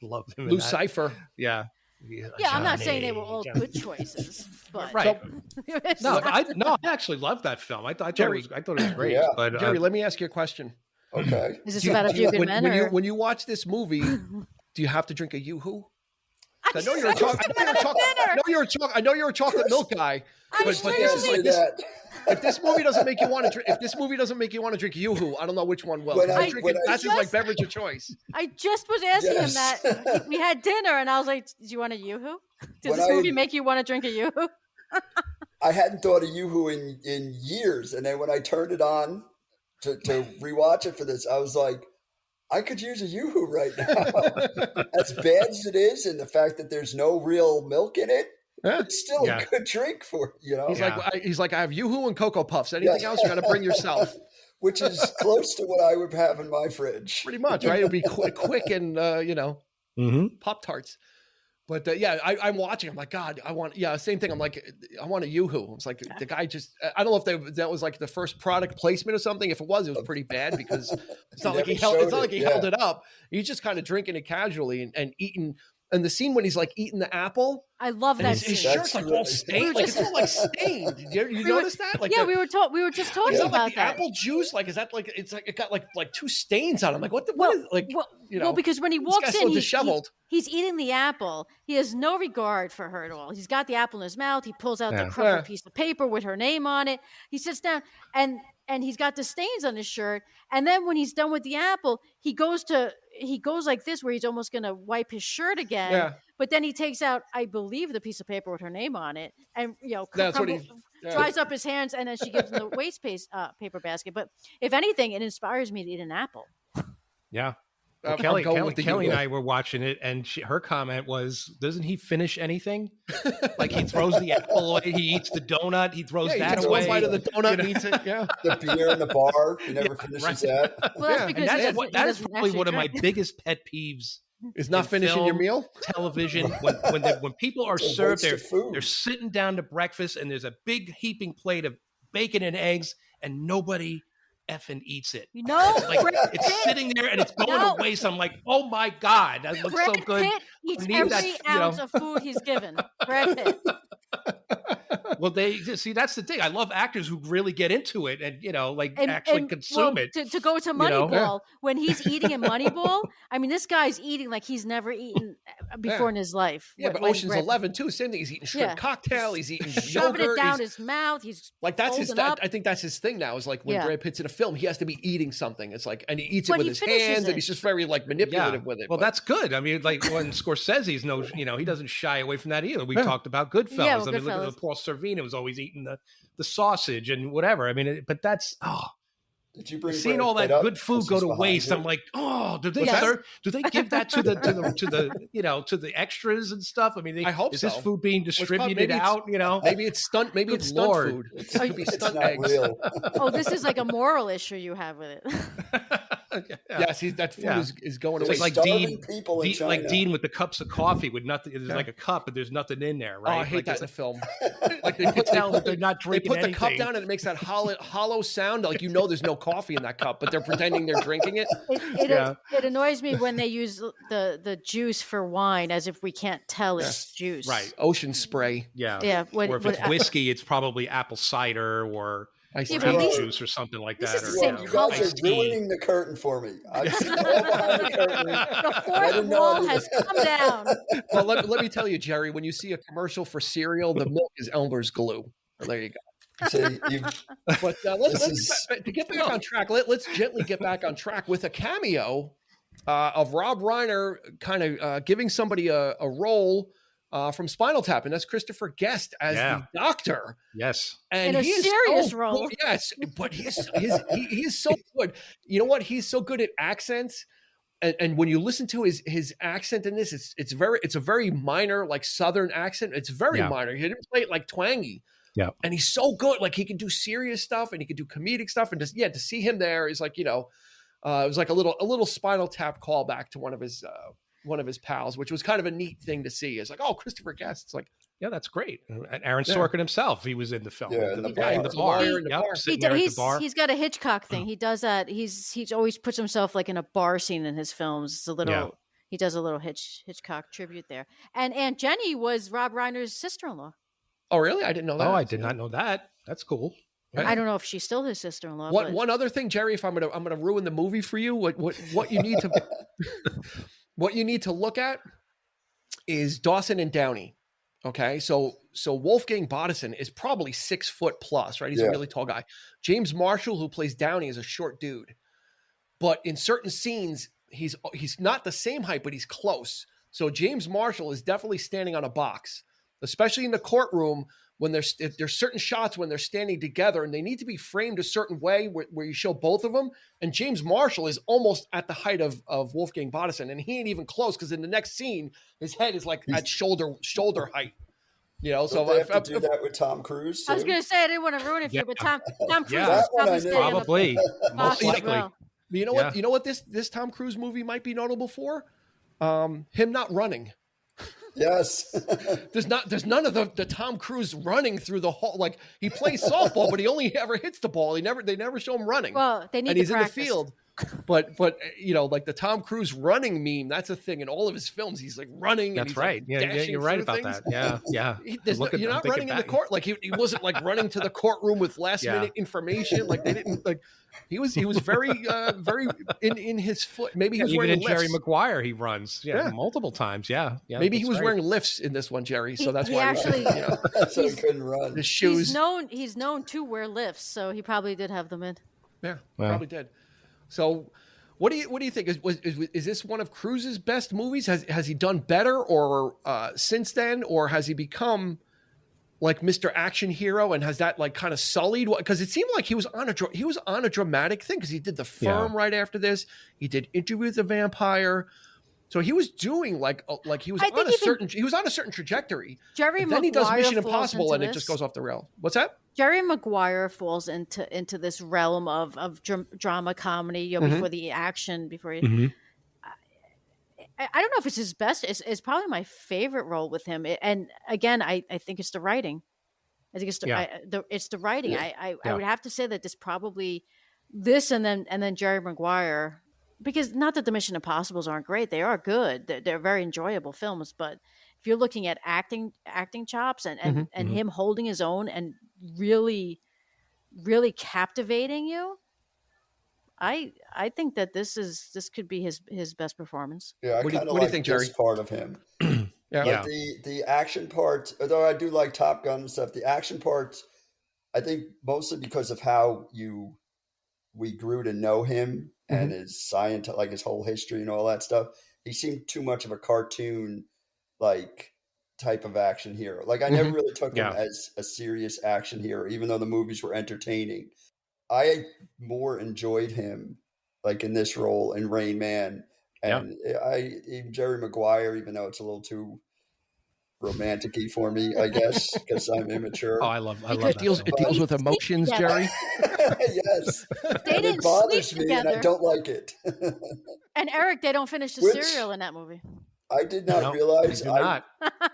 love him. Lucifer. Yeah. I'm not saying they were all good choices, but right. I actually loved that film. I thought it was great. Yeah. But Gerry, let me ask you a question. Okay. Is this about A Few Good Men? When you watch this movie, do you have to drink a Yoo-hoo? I know you're a chocolate milk guy, but this is like this. If this movie doesn't make you want to drink Yoo-hoo, I don't know which one will. That's his like beverage of choice. I just was asking him that. We had dinner, and I was like, "Do you want a Yoo-hoo? Does this movie make you want to drink a Yoo-hoo?" I hadn't thought of Yoo-hoo in years, and then when I turned it on to rewatch it for this, I was like, I could use a Yoo-hoo right now. As bad as it is, and the fact that there's no real milk in it, it's still a good drink for He's like, I have Yoo-hoo and Cocoa Puffs. Anything else, you got to bring yourself. Which is close to what I would have in my fridge. Pretty much, right? It'll be quick and Pop-Tarts. But I'm watching. I'm like, God, same thing. I'm like, I want a Yoo-hoo. It's like the guy just, I don't know if that was like the first product placement or something. If it was pretty bad, because it's not like he held it up. He's just kind of drinking it casually and eating. And the scene when he's like eating the apple, I love that scene. His shirt's like all stained. Like it's all like stained. You notice that? Like we were just talking about like the that. apple juice. Like is that like it's like it got like two stains on it. I'm like, what is like? Well, because when he walks in, so disheveled. He's eating the apple. He has no regard for her at all. He's got the apple in his mouth. He pulls out the crumpled piece of paper with her name on it. He sits down and he's got the stains on his shirt. And then when he's done with the apple, he goes like this, where he's almost going to wipe his shirt again. Yeah. But then he takes out, I believe, the piece of paper with her name on it, and dries up his hands, and then she gives him the waste paper basket. But if anything, it inspires me to eat an apple. Yeah. Well, Kelly and I were watching it, and her comment was, "Doesn't he finish anything? Like he throws the apple away, he eats the donut, he throws that away. One bite of the donut and eats it. Yeah, the beer in the bar, he never finishes that. Well, that's because that is probably one of my biggest pet peeves. Is not finishing film, your meal. Television when people are served, they're sitting down to breakfast, and there's a big heaping plate of bacon and eggs, and nobody effing eats it. It's sitting there and it's going to waste. I'm like, oh my God, that looks so good. Pitt eats every ounce of food he's given. Brad Pitt. Well, they see that's the thing. I love actors who really get into it and like And, actually and consume well, it. to go to you know? Moneyball, when he's eating in Moneyball, I mean, this guy's eating like he's never eaten before in his life. Yeah, but When Ocean's Brad- 11 too. Same thing. He's eating shrimp Yeah. cocktail. He's eating shoving yogurt. it down he's, his mouth. He's like that's his. folding up. I think that's his thing now. Is like when Yeah. Brad Pitt's in a film, he has to be eating something. It's like, and he eats it But with he his finishes hands, it. and he's just very like manipulative with it. Well, but- that's good. I mean, like when Scorsese's he doesn't shy away from that either. We Yeah. talked about Goodfellas. Yeah, well, I mean, look Goodfellas. at Paul Sorvino was always eating the sausage and whatever. I mean, but that's Did you bring seeing Brad all Pitt that up? good food This go is to behind waste. you. I'm like, do they What's that? do they give that to the to the extras and stuff? I mean, I hope is this so. food being distributed maybe out? Maybe it's stunt. Maybe Good it's stunt Lord. food. It's, It could be it's stunt not eggs. real. Oh, this is like a moral issue you have with it. Yes, that food Yeah. is going It's away. like Starving Dean, people in like China. Dean with the cups of coffee with nothing. There's like a cup, but there's nothing in there, Oh, right? I hate like that in it's the like, film. Like they you put, can tell that they're not they drinking put the cup anything. down and it makes that hollow sound. Like there's no coffee in that cup, but they're pretending they're drinking it. It annoys me when they use the juice for wine as if we can't tell it's juice. Right. Ocean spray. Yeah. Yeah. Or if it's whiskey, it's probably apple cider or Iced Yeah, tea. but at grape least- juice or something like this that. is Or, the same You color. guys are iced tea. ruining the curtain for me. I've seen all behind the curtain. The I fourth didn't know wall that. has come down. Well, let me tell you, Jerry, when you see a commercial for cereal, the milk is Elmer's glue. Well, there you go. See, you, But to get back on track, let's gently get back on track with a cameo of Rob Reiner kind of giving somebody a role from Spinal Tap, and that's Christopher Guest as the doctor. Yes. And In a he is serious so role. good. Yes, but he is so good. You know what? He's so good at accents. And when you listen to his accent in this, it's a very minor, like Southern accent. It's very minor. He didn't play it like twangy. Yeah. And he's so good. Like he can do serious stuff and he can do comedic stuff. And just to see him there is like, it was like a little Spinal Tap callback to one of his pals, which was kind of a neat thing to see. It's like, oh, Christopher Guest. It's like, yeah, that's great. And Aaron Sorkin himself, he was in the film. Yeah, in the in bar. the bar. In the Yep, bar. sitting there at the bar. He's got a Hitchcock thing. He does that. He's always puts himself like in a bar scene in his films. It's a little. He does a little Hitchcock tribute there. And Aunt Jenny was Rob Reiner's sister-in-law. oh, really? I didn't know that. Oh, I did not know that. That's cool. I don't know if she's still his sister-in-law. One but one other thing, Jerry, if I'm gonna ruin the movie for you, what you need to what you need to look at is Dawson and Downey. Okay, so Wolfgang Bodison is probably 6 foot plus, right? He's a really tall guy. James Marshall, who plays Downey, is a short dude, but in certain scenes, he's not the same height, but he's close. So James Marshall is definitely standing on a box, especially in the courtroom when there's certain shots when they're standing together and they need to be framed a certain way where you show both of them. And James Marshall is almost at the height of Wolfgang Bodison, and he ain't even close because in the next scene, his head is like at shoulder height. So they have to do that with Tom Cruise. I was too? going to say I didn't want to ruin it for you, but Tom Cruise Yeah. is That one I probably knew. staying on the Probably. Most box as likely. well. You know what? You know what this Tom Cruise movie might be notable for? Him not running. Yes. There's none of the Tom Cruise running through the whole, like he plays softball, but he only ever hits the ball. They never show him running. Well, they need and to he's practice. in the field. But like the Tom Cruise running meme, that's a thing in all of his films. He's like running. That's and he's right. Like dashing You're right through about things. that. Yeah. You're not running in the court. Like he wasn't like running to the courtroom with last minute information. Like they didn't like. He was very very in his foot. Maybe he was even wearing in lifts. Jerry Maguire, he runs. Yeah, multiple times. Yeah. Maybe he that's was right. wearing lifts in this one, Jerry. So that's He why actually- So he couldn't run. the shoes. He's known to wear lifts, so he probably did have them in. Yeah, Wow. probably did. So, what do you think? Is this one of Cruise's best movies? Has he done better, or since then, or has he become like Mr. Action Hero, and has that like kind of sullied? Because it seemed like he was on a dramatic thing because he did The Firm right after this. He did Interview with the Vampire. So he was doing like he was on a certain trajectory. Jerry Then he does Maguire Mission falls Impossible, into and it this. just goes off the rail. What's that? Jerry Maguire falls into this realm of drama comedy, before the action, before he. I don't know if it's his best. It's probably my favorite role with him. And again, I think it's the writing. I think it's the writing. I would have to say that this and then Jerry Maguire, because not that the Mission Impossibles aren't great. They are good. They're very enjoyable films, but if you're looking at acting chops and Mhm. him holding his own and really, really captivating you, I think that this could be his best performance. Yeah, I What do kind of you like think, this Gerry? part of him. Yeah. Like the action part, although I do like Top Gun and stuff, the action parts, I think mostly because of how we grew to know him and his science, like his whole history and all that stuff. He seemed too much of a cartoon like type of action hero. Like I never really took him Yeah. as a serious action hero, even though the movies were entertaining. I more enjoyed him like in this role in Rain Man. And even Jerry Maguire, even though it's a little too romantic-y for me, I guess, because I'm immature. Oh, I love It that deals film. with emotions, Yeah. Jerry. Yes. They And didn't it bothers sleep me and I together. don't like it. And Eric, they don't finish the Which- cereal in that movie. I did not No, realize I do not.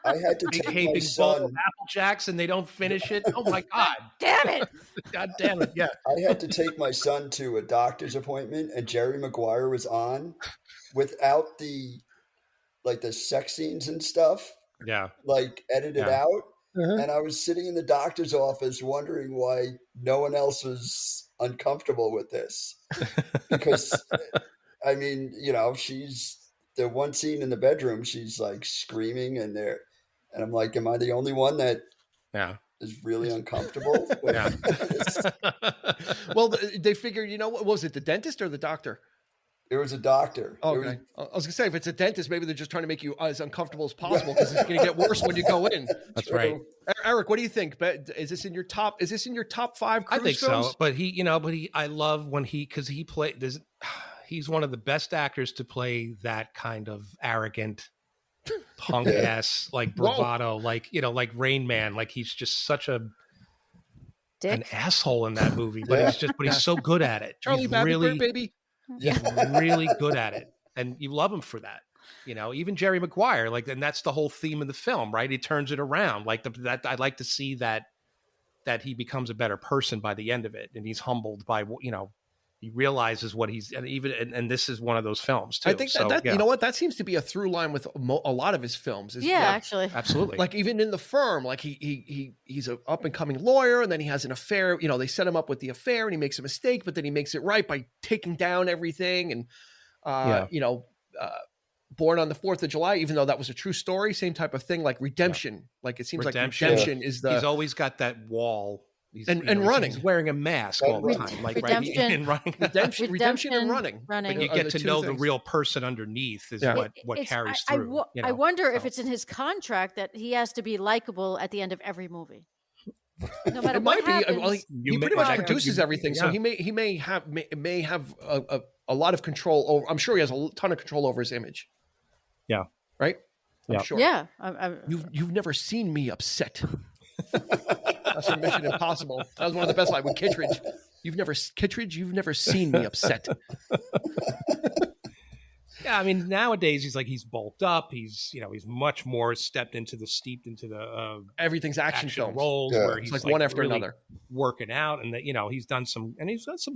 I had to Big take my gaping bowl of son. Apple Jacks and they don't finish it. Oh my God. Damn it! God damn it. Yeah. I had to take my son to a doctor's appointment and Jerry Maguire was on without the sex scenes and stuff Yeah. like edited Yeah. out. And I was sitting in the doctor's office wondering why no one else was uncomfortable with this. Because, I mean, she's the one scene in the bedroom, she's like screaming and I'm like, am I the only one that Yeah. is really uncomfortable? Yeah. Well, they figured, what was it, the dentist or the doctor? It was a doctor. Oh, It was- okay. I was gonna say, if it's a dentist, maybe they're just trying to make you as uncomfortable as possible because it's gonna get worse when you go in. That's right. Eric, what do you think? Is this in your top? Is this in your top 5 I Cruise think films? so. But I love when because he played this. He's one of the best actors to play that kind of arrogant, punk ass, like bravado, like Rain Man. Like he's just such an Dick. asshole in that movie. But he's so good at it. Charlie He's Babbitt, baby. He's really good at it, and you love him for that. Even Jerry Maguire, and that's the whole theme of the film, right? He turns it around. That I like to see that he becomes a better person by the end of it, and he's humbled by he realizes what he's and this is one of those films too. I think that you know what, that seems to be a through line with a lot of his films. Actually, absolutely. Like even in The Firm, like he's an up and coming lawyer, and then he has an affair. They set him up with the affair, and he makes a mistake, but then he makes it right by taking down everything. And Born on the 4th of July, even though that was a true story, same type of thing. Like redemption, like it seems like redemption is the. He's always got that wall. And running. He's wearing a mask all the time. Redemption. Redemption and running. But you get to know the real person underneath is what carries through. I wonder if it's in his contract that he has to be likable at the end of every movie. No matter what happens. Well, he pretty much produces everything, so he may have a lot of control over. I'm sure he has a ton of control over his image. Yeah. Right. Yeah. I'm sure. Yeah. You've never seen me upset. That's from Mission Impossible. That was one of the best lines with Kittredge. You've never seen me upset. Yeah, I mean, nowadays he's bulked up. He's much more stepped into the everything's action films roles where he's like one after really another working out, and that he's done some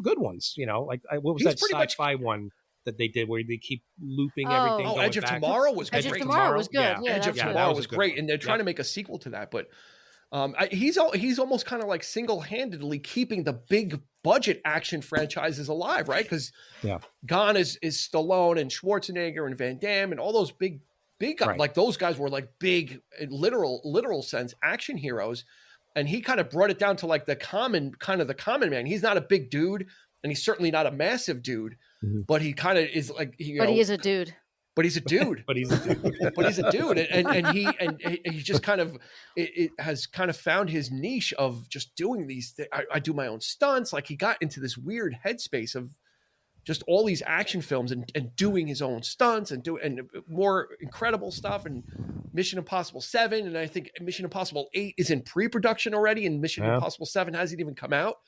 good ones. What was that sci-fi one that they did where they keep looping everything? Oh, Edge of Tomorrow was great. Edge of Tomorrow was good. Yeah, Edge of Tomorrow was great, and they're trying to make a sequel to that, but. He's almost kind of like single-handedly keeping the big budget action franchises alive, right? Because gone is Stallone and Schwarzenegger and Van Damme and all those big guys. Like those guys were like big, literal sense action heroes, and he kind of brought it down to like the common man. He's not a big dude, and he's certainly not a massive dude, but he kind of is like. He is a dude. But he's a dude. But he's a dude. And he just kind of it has kind of found his niche of just doing these. I do my own stunts. Like he got into this weird headspace of just all these action films and doing his own stunts and more incredible stuff. And Mission Impossible 7, and I think Mission Impossible 8 is in pre-production already, and Mission Impossible 7 hasn't even come out.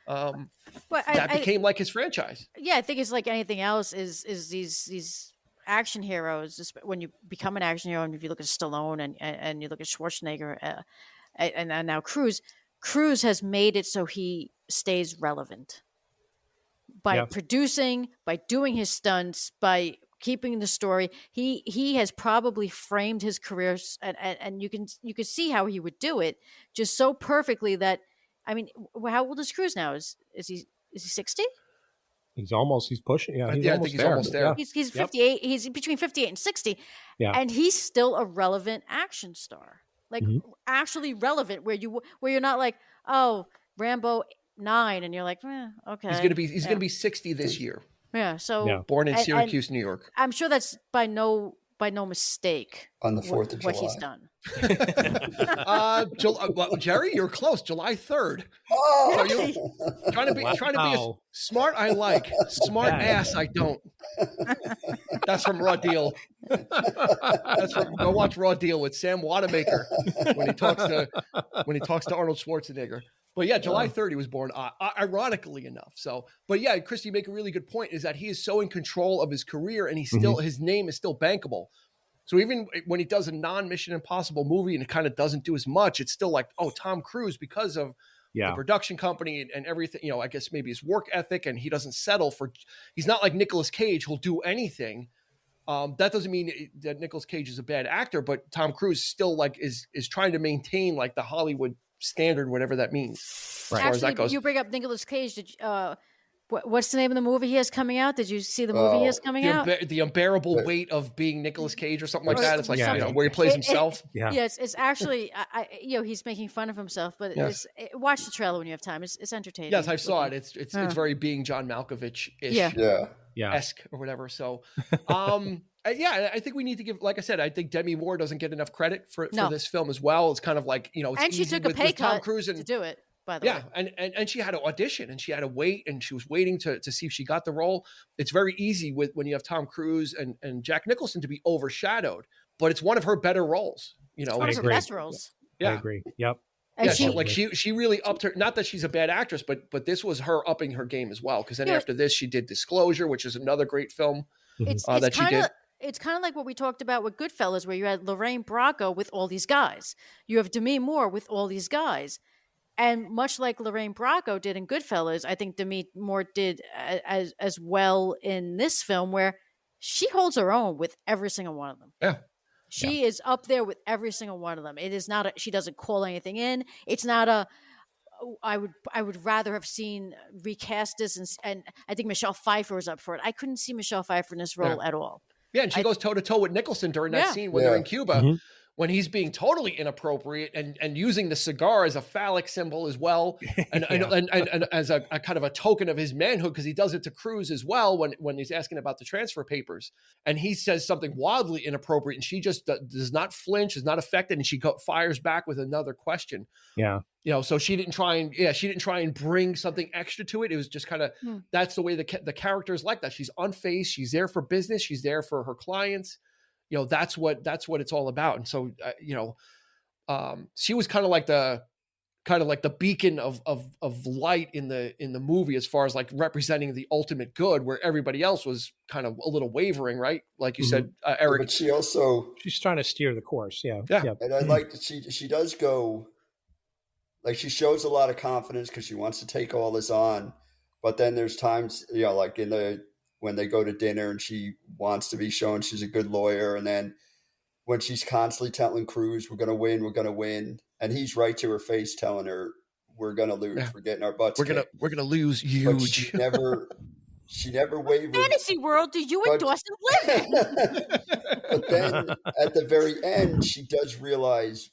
That became like his franchise. Yeah, I think it's like anything else. Is these action heroes, just when you become an action hero, and if you look at Stallone and you look at Schwarzenegger and now Cruise has made it so he stays relevant by producing, by doing his stunts, by keeping the story. He has probably framed his career, and you can see how he would do it just so perfectly that, I mean, how old is Cruise now? Is he 60? He's pushing. Yeah, I think he's almost there. Yeah. He's 58. He's between 58 and 60. Yeah. And he's still a relevant action star. Like actually relevant, where you're not like, oh, Rambo 9, and you're like, okay. He's gonna be 60 this year. Yeah. So born in Syracuse, New York. I'm sure that's by no mistake on the 4th of July. What he's done. Gerry, you're close. July 3rd. Oh, So you're trying to be as smart. I like smart ass. I don't. That's from Raw Deal. Go watch Raw Deal with Sam Wanamaker when he talks to Arnold Schwarzenegger. But yeah, July 3rd he was born, ironically enough. So, but yeah, Christy, you make a really good point, is that he is so in control of his career, and his name is still bankable. So even when he does a non-Mission Impossible movie and it kind of doesn't do as much, it's still like, oh, Tom Cruise, because of the production company and everything, I guess maybe his work ethic, and he doesn't settle for, he's not like Nicolas Cage, who'll do anything. That doesn't mean that Nicolas Cage is a bad actor, but Tom Cruise still like is trying to maintain like the Hollywood standard, whatever that means. Right. Actually, as that goes. You bring up Nicolas Cage. What's the name of the movie he has coming out? Did you see the movie he has coming out? The Unbearable Weight of Being Nicolas Cage, or something like that. It's like where he plays himself. Yes, it's actually he's making fun of himself, but watch the trailer when you have time. It's entertaining. Yes, I saw it. It's very Being John Malkovich-ish. Esque or whatever. So, I think we need to give, like I said, I think Demi Moore doesn't get enough credit for this film as well. It's kind of like, it's and she easy took a pay cut Tom Cruise to do it. By the way. And she had to audition, and she had to wait, and she was waiting to see if she got the role. It's very easy when you have Tom Cruise and Jack Nicholson to be overshadowed, but it's one of her better roles. It's one of her best roles. Yeah, I agree. Yep. And she really upped her. Not that she's a bad actress, but this was her upping her game as well. Because then after this, she did Disclosure, which is another great film that she did. It's kind of like what we talked about with Goodfellas, where you had Lorraine Bracco with all these guys. You have Demi Moore with all these guys. And much like Lorraine Bracco did in Goodfellas, I think Demi Moore did as well in this film, where she holds her own with every single one of them. Yeah. She is up there with every single one of them. It is not she doesn't call anything in. It's not I would rather have seen recast this, and I think Michelle Pfeiffer was up for it. I couldn't see Michelle Pfeiffer in this role at all. Yeah, and she goes toe to toe with Nicholson during that scene when they're in Cuba. When he's being totally inappropriate and using the cigar as a phallic symbol as well, and as a kind of a token of his manhood, because he does it to Cruise as well when he's asking about the transfer papers, and he says something wildly inappropriate, and she just does not flinch, is not affected, and she fires back with another question. Yeah, so she didn't try and bring something extra to it. It was just kind of that's the way the character is like that. She's unfazed. She's there for business. She's there for her clients. That's what it's all about. And so, she was kind of like the beacon of light in the movie, as far as like representing the ultimate good, where everybody else was kind of a little wavering, right? Like you said, Eric. But she's trying to steer the course. Yeah. And I like that she does go, like, she shows a lot of confidence because she wants to take all this on. But then there's times, like when they go to dinner and she wants to be shown she's a good lawyer. And then when she's constantly telling Cruise, we're going to win. And he's right to her face telling her, we're going to lose. We're getting our butts kicked. We're going to lose huge. But she never wavered. Fantasy world, do you and Dawson live in? But then at the very end, she does realize,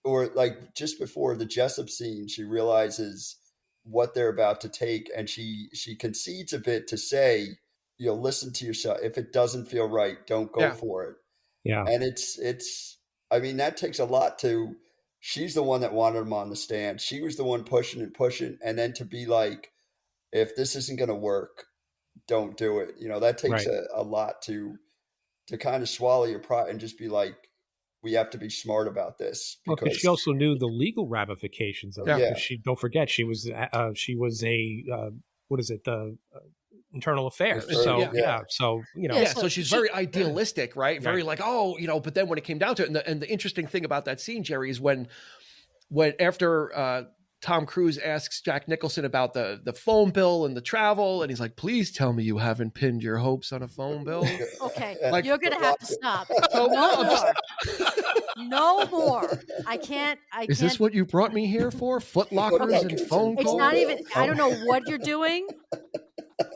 or like just before the Jessup scene, she realizes what they're about to take. And she concedes a bit to say, listen to yourself. If it doesn't feel right, don't go for it. Yeah. And it's, I mean, that takes a lot to, she's the one that wanted him on the stand. She was the one pushing. And then to be like, if this isn't going to work, don't do it. That takes a lot to kind of swallow your pride and just be like, we have to be smart about this. Because she also knew the legal ramifications of it. Yeah. Don't forget, she was a internal affairs. So so she's very idealistic, right? Very like, but then when it came down to it, and the interesting thing about that scene, Gerry, is when after Tom Cruise asks Jack Nicholson about the phone bill and the travel, and he's like, "Please tell me you haven't pinned your hopes on a phone bill." Okay, And you're gonna have to stop. So, No I'm more. No more. I can't. Is this what you brought me here for? Foot lockers and phone It's calls? not even. I don't know what you're doing,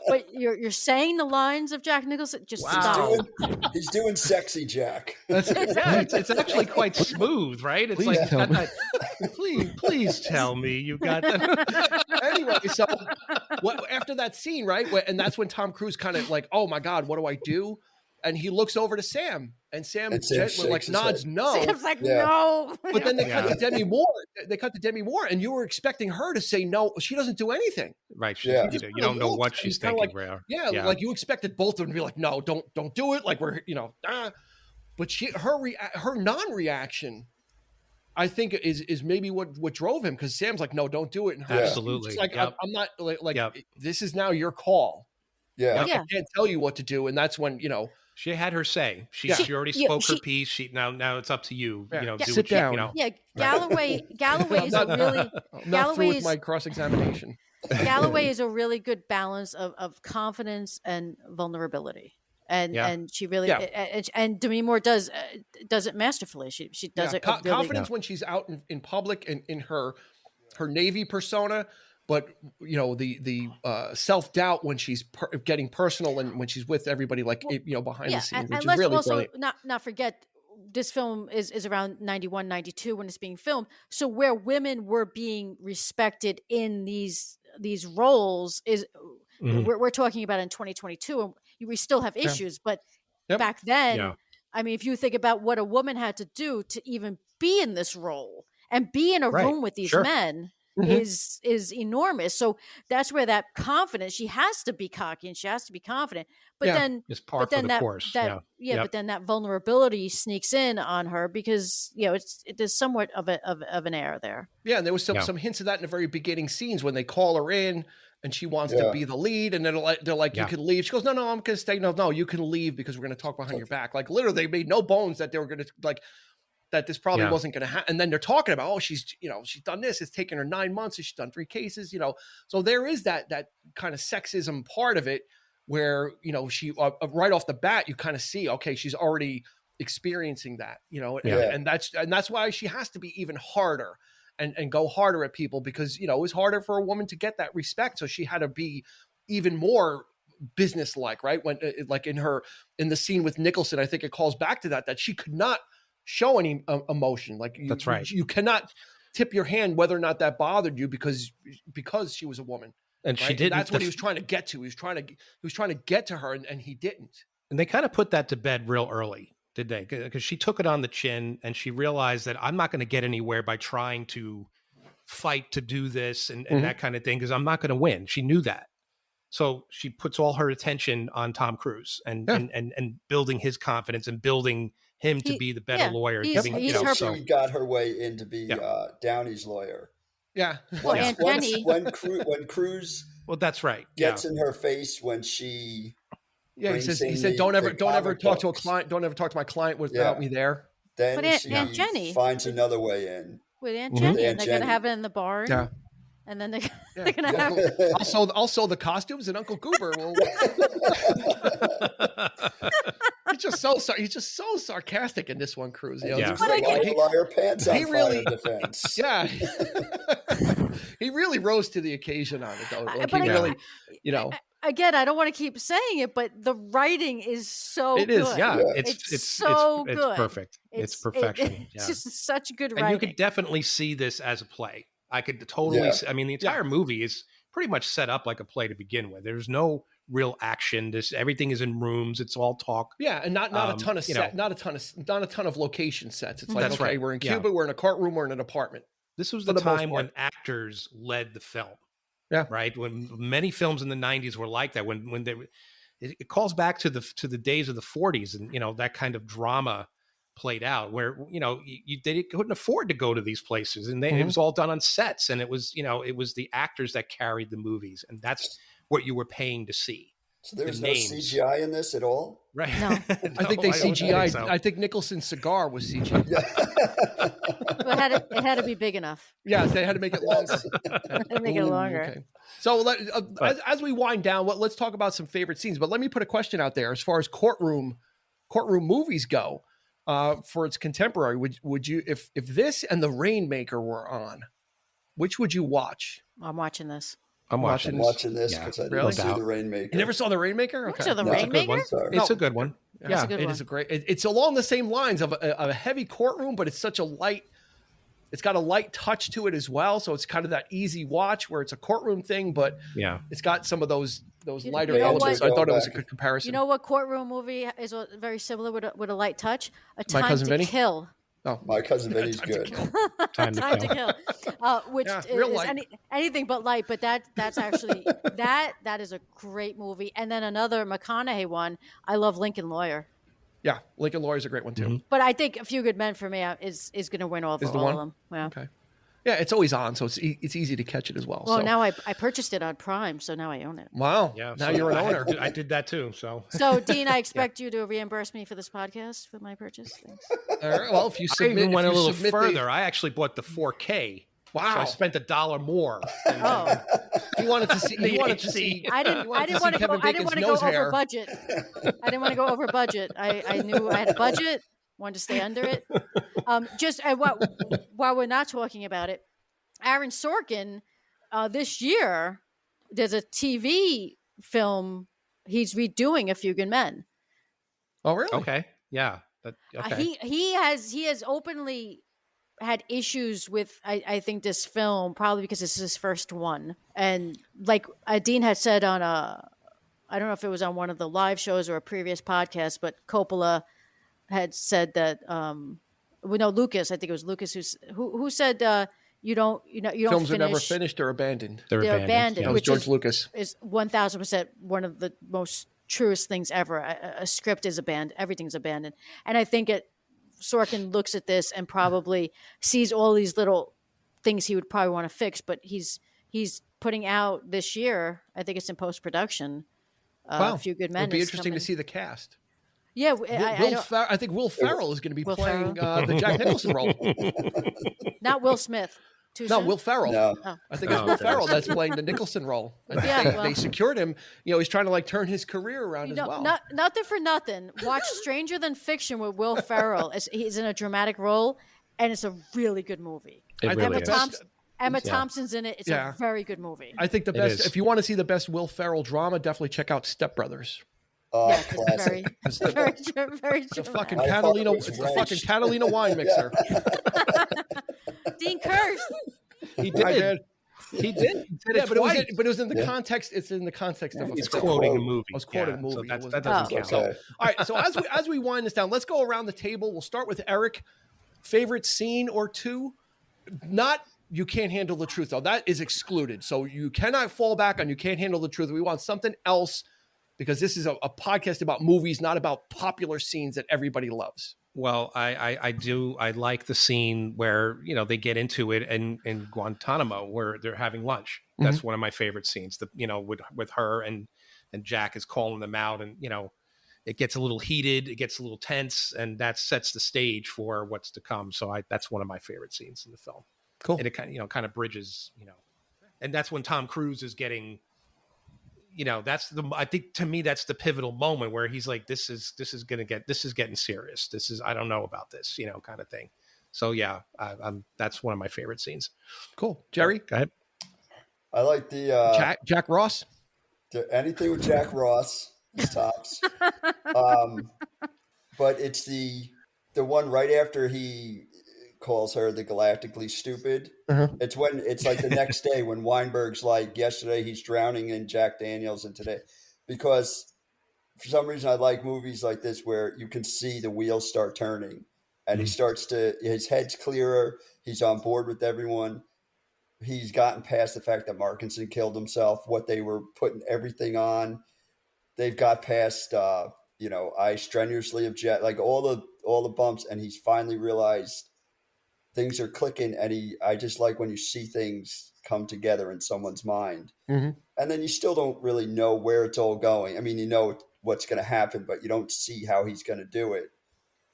but you're saying the lines of Jack Nicholson. Just stop. He's doing sexy Jack. It's actually quite smooth, right? It's Please like, tell me. please tell me you got that. Anyway, so after that scene, right? And that's when Tom Cruise kind of like, oh my God, what do I do? And he looks over to Sam, and Sam like nods no. Sam's like, no. But then they cut to Demi Moore. They cut to Demi Moore, and you were expecting her to say no. She doesn't do anything. Right. Yeah. You don't know what she's thinking. Like you expected both of them to be like, no, don't do it. Like we're, but her non-reaction, I think is maybe what drove him, because Sam's like, no, don't do it. And Absolutely. like, I'm not this is now your call. Yeah. I can't tell you what to do. And that's when, she had her say. She already spoke her piece. Now it's up to you. Yeah. Do Sit down. Yeah, Galloway is a really not through with my cross-examination. Galloway is a really good balance of confidence and vulnerability. And she really and Demi Moore does it masterfully. She does it really confidence when she's out in public and in her Navy persona. But the self-doubt when she's getting personal and when she's with everybody, behind the scenes, which and is let's really also brilliant. not forget, this film is around 91, 92 when it's being filmed. So where women were being respected in these roles is we're talking about in 2022, and we still have issues. But back then, I mean, if you think about what a woman had to do to even be in this role and be in a room with these men. Is enormous. So that's where that confidence, she has to be cocky and she has to be confident. But then it's par for the course. But then that vulnerability sneaks in on her because there's somewhat of an error there. Yeah, and there was some hints of that in the very beginning scenes when they call her in and she wants to be the lead, and then they're like, you can leave. She goes, no, I'm gonna stay. No, you can leave because we're gonna talk behind your back. Like literally, they made no bones that they were gonna that this probably wasn't going to happen. And then they're talking about, she's done this. It's taken her 9 months. And she's done 3 cases, So there is that kind of sexism part of it where, she right off the bat, you kind of see, okay, she's already experiencing that, and that's why she has to be even harder and go harder at people because, it was harder for a woman to get that respect. So she had to be even more business-like, right? When in the scene with Nicholson, I think it calls back to that she could not show any emotion. That's right. You cannot tip your hand whether or not that bothered you because she was a woman. And right? she didn't. That's what he was trying to get to. He was trying to get to her, and he didn't. And they kind of put that to bed real early, did they? Because she took it on the chin, and she realized that I'm not going to get anywhere by trying to fight to do this and that kind of thing, because I'm not going to win. She knew that. So she puts all her attention on Tom Cruise and building his confidence and building him to be the better lawyer. She got her way in to be Downey's lawyer. Yeah. When Cruise that's right. Gets in her face when she he said don't ever talk to a client, don't ever talk to my client without me there. Then she Jenny finds another way in. With Aunt Jenny, and they're gonna have it in the barn. Yeah. And then they're gonna have also the costumes and Uncle Goober will He's just so sarcastic in this one, Cruise. He really defense. Yeah. He really rose to the occasion on it, though. Again, I don't want to keep saying it, but the writing is so good. It is, yeah. It's so good. It's perfect. It's perfection. It's just such good writing. And you could definitely see this as a play. I could totally see, I mean, the entire movie is pretty much set up like a play to begin with. There's no real action. Everything is in rooms. It's all talk. Yeah, and not a ton of set, not a ton of location sets. It's like, okay, we're in Cuba, we're in a courtroom, we're in an apartment. This was the time when actors led the film. Yeah. Right. When many films in the 90s were like that, when it calls back to the days of the 40s and, that kind of drama played out where, they couldn't afford to go to these places and it was all done on sets. And it was the actors that carried the movies, and that's what you were paying to see. So there's no CGI in this at all? Right. No. I think they I don't CGI'd. so. I think Nicholson's cigar was CGI. Yeah. But it had to be big enough. Yes, they had to make it longer. To make it Ooh, longer. Okay. So as we wind down, let's talk about some favorite scenes. But let me put a question out there as far as courtroom movies go. For its contemporary, would you, if this and The Rainmaker were on, which would you watch? I'm watching this. I'm watching I'm this. watching this Yeah, because I really? didn't see The Rainmaker. You never saw The Rainmaker? So The No. It's a It's a good one. Rainmaker? Sorry. It's a good one. It's Yeah. a good It one. is a great. It's along the same lines of a heavy courtroom, but it's such a light. It's got a light touch to it as well, so it's kind of that easy watch where it's a courtroom thing, but Yeah. it's got some of those lighter you know elements. what? I thought it was a good comparison. You know what courtroom movie is very similar with a light touch? A My Time Cousin to Vinny? Kill. Oh, My Cousin Vinny's Time to good. Kill. Time to Kill. Which Yeah, real is light. anything but light, but that's actually that is a great movie. And then another McConaughey one. I love Lincoln Lawyer, Yeah, Lincoln Lawyer is a great one too. but I think A Few Good Men for me is going to win over Is the all one? of them. Yeah. Okay. Yeah, it's always on, so it's easy to catch it as well. Well, so. now I purchased it on Prime, so now I own it. Wow. Yeah. Now so you're an I had owner. to I did that too. So So, Dean, I expect you to reimburse me for this podcast for my purchase. Thanks. All right, well, if you I submit, even went a if you little submit further. I actually bought the 4K. Wow. So I spent $1 more. Oh, You wanted to see. You wanted to HD. see. I didn't want to go. I didn't want to go over budget. I didn't want to go over budget. I knew I had a budget. Wanted to stay under it. While we're not talking about it, Aaron Sorkin, this year there's a TV film he's redoing, A Few Good Men. Oh, really? Okay. Yeah. Okay. He has openly had issues with I think this film, probably because it's his first one, and like Dean had said on I don't know if it was on one of the live shows or a previous podcast, but Coppola had said that Lucas, I think it was Lucas who said you don't Films finish. are never finished or abandoned. They're abandoned. That was which George Lucas. is 1000% one of the most truest things ever. A script is abandoned. Everything's abandoned. And I think Sorkin looks at this and probably sees all these little things he would probably want to fix, but he's putting out this year, I think it's in post-production, A Few Good Men. It'd be is interesting coming. to see the cast. Yeah, I think Will Ferrell is going to be Will playing the Jack Nicholson role. not Will Smith. Too No, soon? Will Ferrell. No. Oh. I think it's Will Ferrell that's playing the Nicholson role. I think Yeah, they secured him. He's trying to turn his career around as well. Nothing for nothing. Watch Stranger Than Fiction with Will Ferrell. He's in a dramatic role, and it's a really good movie. It really is. Emma Thompson's in it. It's a very good movie. I think the best, if you want to see the best Will Ferrell drama, definitely check out Step Brothers. Oh, Yeah, 'cause classic. it's very The dramatic. fucking My Catalina, father was it's the Welsh. fucking Catalina wine mixer. Dean Curse. He I did. did. He did. He did Yeah, it but twice. it was in the Yeah. context. It's in the context of a He's film. quoting a movie. I was quoting a Yeah, movie. so It that wasn't- doesn't Oh. count. Okay. All right. So as we wind this down, let's go around the table. We'll start with Eric. Favorite scene or two? Not you can't handle the truth though. That is excluded. So you cannot fall back on you can't handle the truth. We want something else because this is a podcast about movies, not about popular scenes that everybody loves. Well, I do. I like the scene where they get into it in Guantanamo where they're having lunch. That's one of my favorite scenes. With her and Jack is calling them out, and it gets a little heated, it gets a little tense, and that sets the stage for what's to come. So that's one of my favorite scenes in the film. Cool. And it kind of bridges, and that's when Tom Cruise is getting. I think to me that's the pivotal moment where he's like, this is getting serious. I don't know about this, kind of thing. So yeah, that's one of my favorite scenes. Cool. Jerry? Go ahead. I like the Jack Ross? anything with Jack Ross is tops. But it's the one right after he calls her the galactically stupid. It's like the next day when Weinberg's like, yesterday he's drowning in Jack Daniels and today, because for some reason I like movies like this where you can see the wheels start turning and he starts his head's clearer. He's on board with everyone. He's gotten past the fact that Markinson killed himself, what they were putting everything on. They've got past, I strenuously object, like all the bumps. And he's finally realized things are clicking, and I just like when you see things come together in someone's mind, and then you still don't really know where it's all going. I mean, what's going to happen, but you don't see how he's going to do it.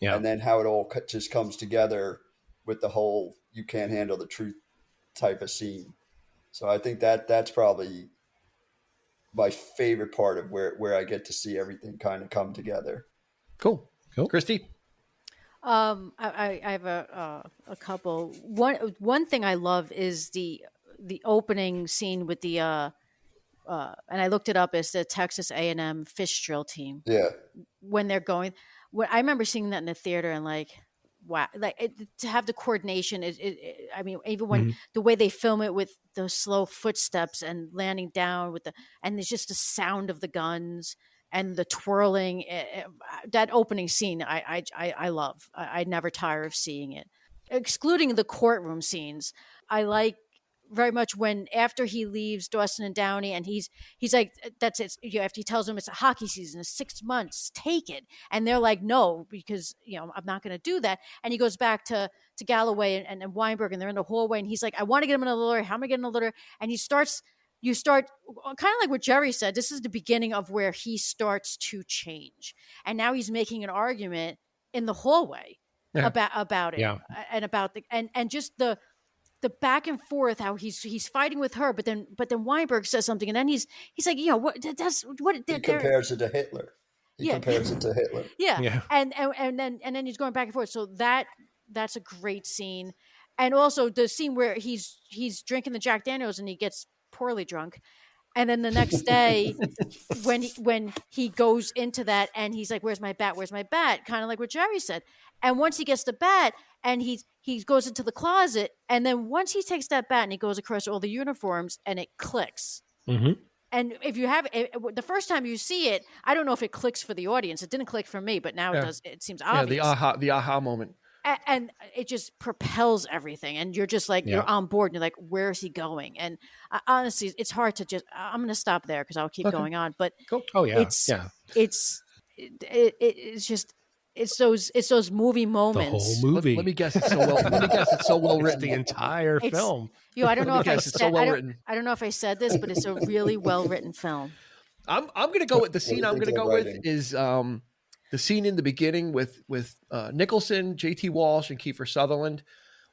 Yeah. And then how it all just comes together with the whole "you can't handle the truth" type of scene. So I think that's probably my favorite part of where I get to see everything kind of come together. Cool. Cool. Christy? I have a couple. One thing I love is the opening scene with the and I looked it up, as the Texas A&M fish drill team. Yeah. When they're going, I remember seeing that in the theater and like, wow, like to have the coordination. I mean, even when the way they film it with the slow footsteps and landing down and there's just the sound of the guns and the twirling, that opening scene, I love. I never tire of seeing it. Excluding the courtroom scenes, I like very much when after he leaves Dawson and Downey, and he's like, that's it. After he tells them it's a hockey season, it's 6 months, take it, and they're like, no, because I'm not going to do that. And he goes back to Galloway and Weinberg, and they're in the hallway, and he's like, I want to get him another lawyer. How am I getting a lawyer? And you start kind of like what Gerry said. This is the beginning of where he starts to change, and now he's making an argument in the hallway about it, and about and just the back and forth, how he's fighting with her, but then Weinberg says something, and then he's like, what that's what he compares it to Hitler. He compares it to Hitler. Yeah. And then he's going back and forth. So that's a great scene, and also the scene where he's drinking the Jack Daniels and he gets poorly drunk, and then the next day when he goes into that and he's like, where's my bat, kind of like what Gerry said. And once he gets the bat and he goes into the closet, and then once he takes that bat and he goes across all the uniforms, and it clicks. And if you have it, the first time you see it, I don't know if it clicks for the audience. It didn't click for me, but now it does. It seems obvious. The aha moment. And it just propels everything, and you're just like, you're on board, and you're like, where is he going? And honestly, it's hard to just, I'm going to stop there because I'll keep going on, but cool. it's those movie moments. The whole movie. Let me guess. It's so well written. The entire film. I don't know if it's so well written. I don't know if I said this, but it's a really well written film. I'm going to go with the scene. I'm going to go with is the scene in the beginning with Nicholson, J.T. Walsh, and Kiefer Sutherland,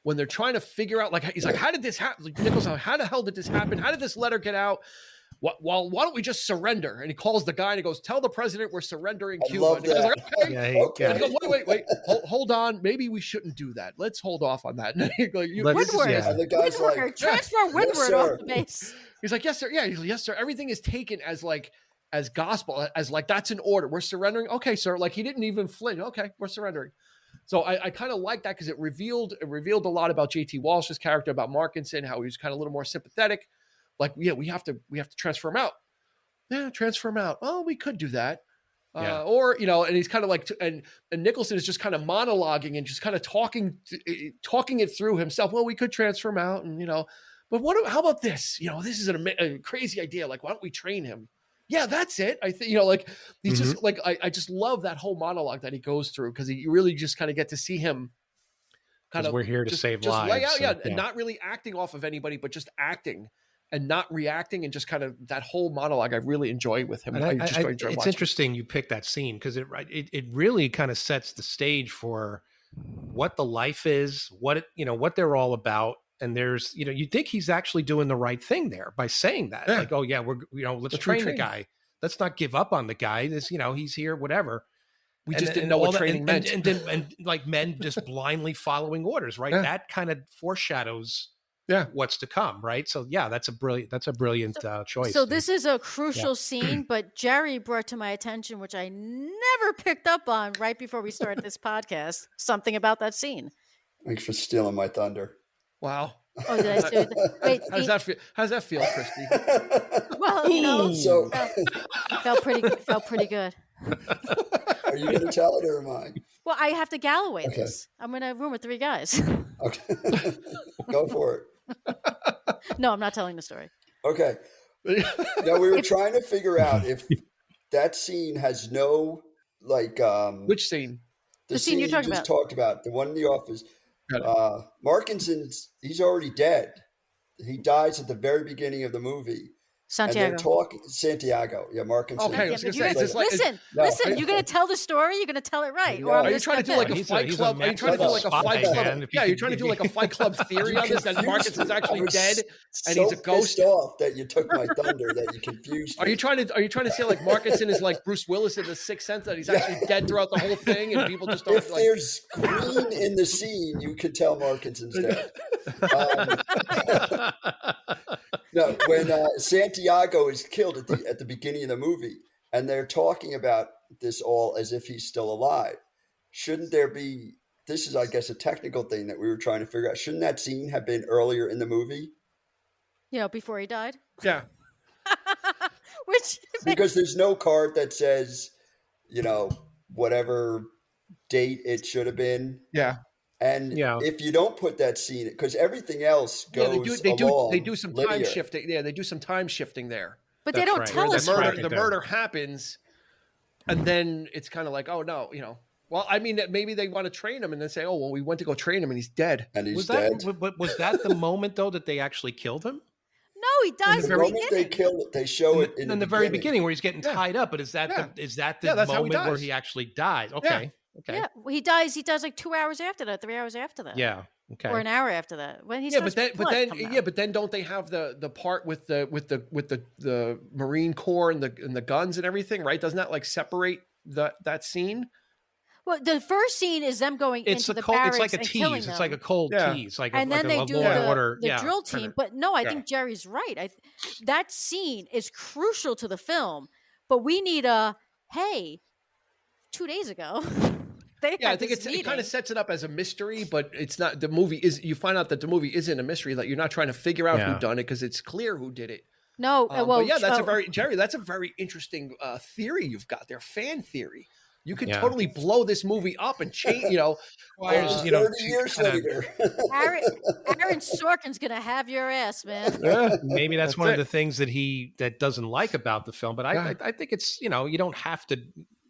when they're trying to figure out, like, he's like, how did this happen? Like, Nicholson, how the hell did this happen? How did this letter get out? Why don't we just surrender? And he calls the guy and he goes, tell the president we're surrendering Cuba. And the guy's like, okay. And he goes, wait, hold on. Maybe we shouldn't do that. Let's hold off on that. And Windward. And the guy's like, transfer Windward off the base. He's like, yes, sir. Yeah, he's like, yes, sir. Everything is taken as gospel, as like, that's an order. We're surrendering. Okay, sir. Like, he didn't even flinch. Okay, we're surrendering. So I kind of like that because it revealed a lot about J.T. Walsh's character, about Markinson, how he was kind of a little more sympathetic. Like, yeah, we have to transfer him out. Yeah, transfer him out. Oh, we could do that. Or, and he's kind of like, and Nicholson is just kind of monologuing and just kind of talking it through himself. Well, we could transfer him out, and but how about this? This is a crazy idea. Like, why don't we train him? Yeah, that's it. I think, like, he's just like, I just love that whole monologue that he goes through, because you really just kind of get to see him kind of, we're here to save lives. Lay out, and not really acting off of anybody, but just acting and not reacting, and just kind of that whole monologue I really enjoy with him. It's interesting you picked that scene, because it really kind of sets the stage for what the life is, what they're all about. And there's, you think he's actually doing the right thing there by saying that, like, oh yeah, let's train the guy. Let's not give up on the guy. This, he's here, whatever. We just didn't know what training meant. And like men just blindly following orders, right? Yeah. That kind of foreshadows what's to come, right? So yeah, that's a brilliant choice. So this is a crucial scene, but Gerry brought to my attention, which I never picked up on right before we started this podcast, something about that scene. Thanks for stealing my thunder. Wow. Oh, did I say that? Wait, how does that feel, Christy? Well, so felt pretty good. Are you going to tell it, or am I? Well, I have to Galloway this. I'm in a room with 3 guys. Okay. Go for it. No, I'm not telling the story. Okay. Now, we were trying to figure out if that scene has no, like... Which scene? The scene you're talking about. Talked about, the one in the office. Markinson's, he's already dead. He dies at the very beginning of the movie. Santiago. And they're talking Santiago. Yeah, Mark and Okay, I was Santiago. gonna say, listen, you're going to tell the story. You're going to tell it right. Or Are you trying to do like a He's Fight a Club? Are you trying to do like a Fight Club? man. Yeah, you're trying to do like a Fight Club theory on this, that Marcus is actually dead and he's a ghost? So pissed off that you took my thunder, that you confused me. Are you trying to say like Markinson is like Bruce Willis in The Sixth Sense, that he's actually dead throughout the whole thing and people just don't If there's green in the scene, you could tell Markinson's dead. No, when Santiago is killed at the beginning of the movie, and they're talking about this all as if he's still alive, shouldn't there be? This is, I guess, a technical thing that we were trying to figure out. Shouldn't that scene have been earlier in the movie? Before he died. Yeah. Because there's no card that says, whatever date it should have been. Yeah. And if you don't put that scene, because everything else goes they along do some time linear. shifting. Yeah, they do some time shifting there. But they don't tell us the murder happens, and then it's kind of like, oh no, Well, I mean, maybe they want to train him and then say, oh well, we went to go train him and he's dead. And he's was dead. Was that the moment though that they actually killed him? No, he dies in the moment beginning. They kill it. They show it in the very beginning where he's getting tied up. But is that the moment where he actually dies? Okay. Yeah. Okay. Yeah, he dies like 2 hours after that, 3 hours after that. Yeah. Okay. Or an hour after that. When he but then don't they have the part with the Marine Corps and the guns and everything, right? Doesn't that like separate that scene? Well, the first scene is them going into the barracks it's like a and tease. killing them. It's like a cold tease, and then they do the drill team. But no, I think Jerry's right. That scene is crucial to the film. But we need 2 days ago. I think it kind of sets it up as a mystery, but it's not. The movie is. You find out that the movie isn't a mystery. That you're not trying to figure out who done it because it's clear who did it. No, but yeah, that's a very interesting theory you've got there, fan theory. You could totally blow this movie up and change. 30 years later, Aaron Sorkin's gonna have your ass, man. Maybe that's one of the things that doesn't like about the film. But I think it's you don't have to.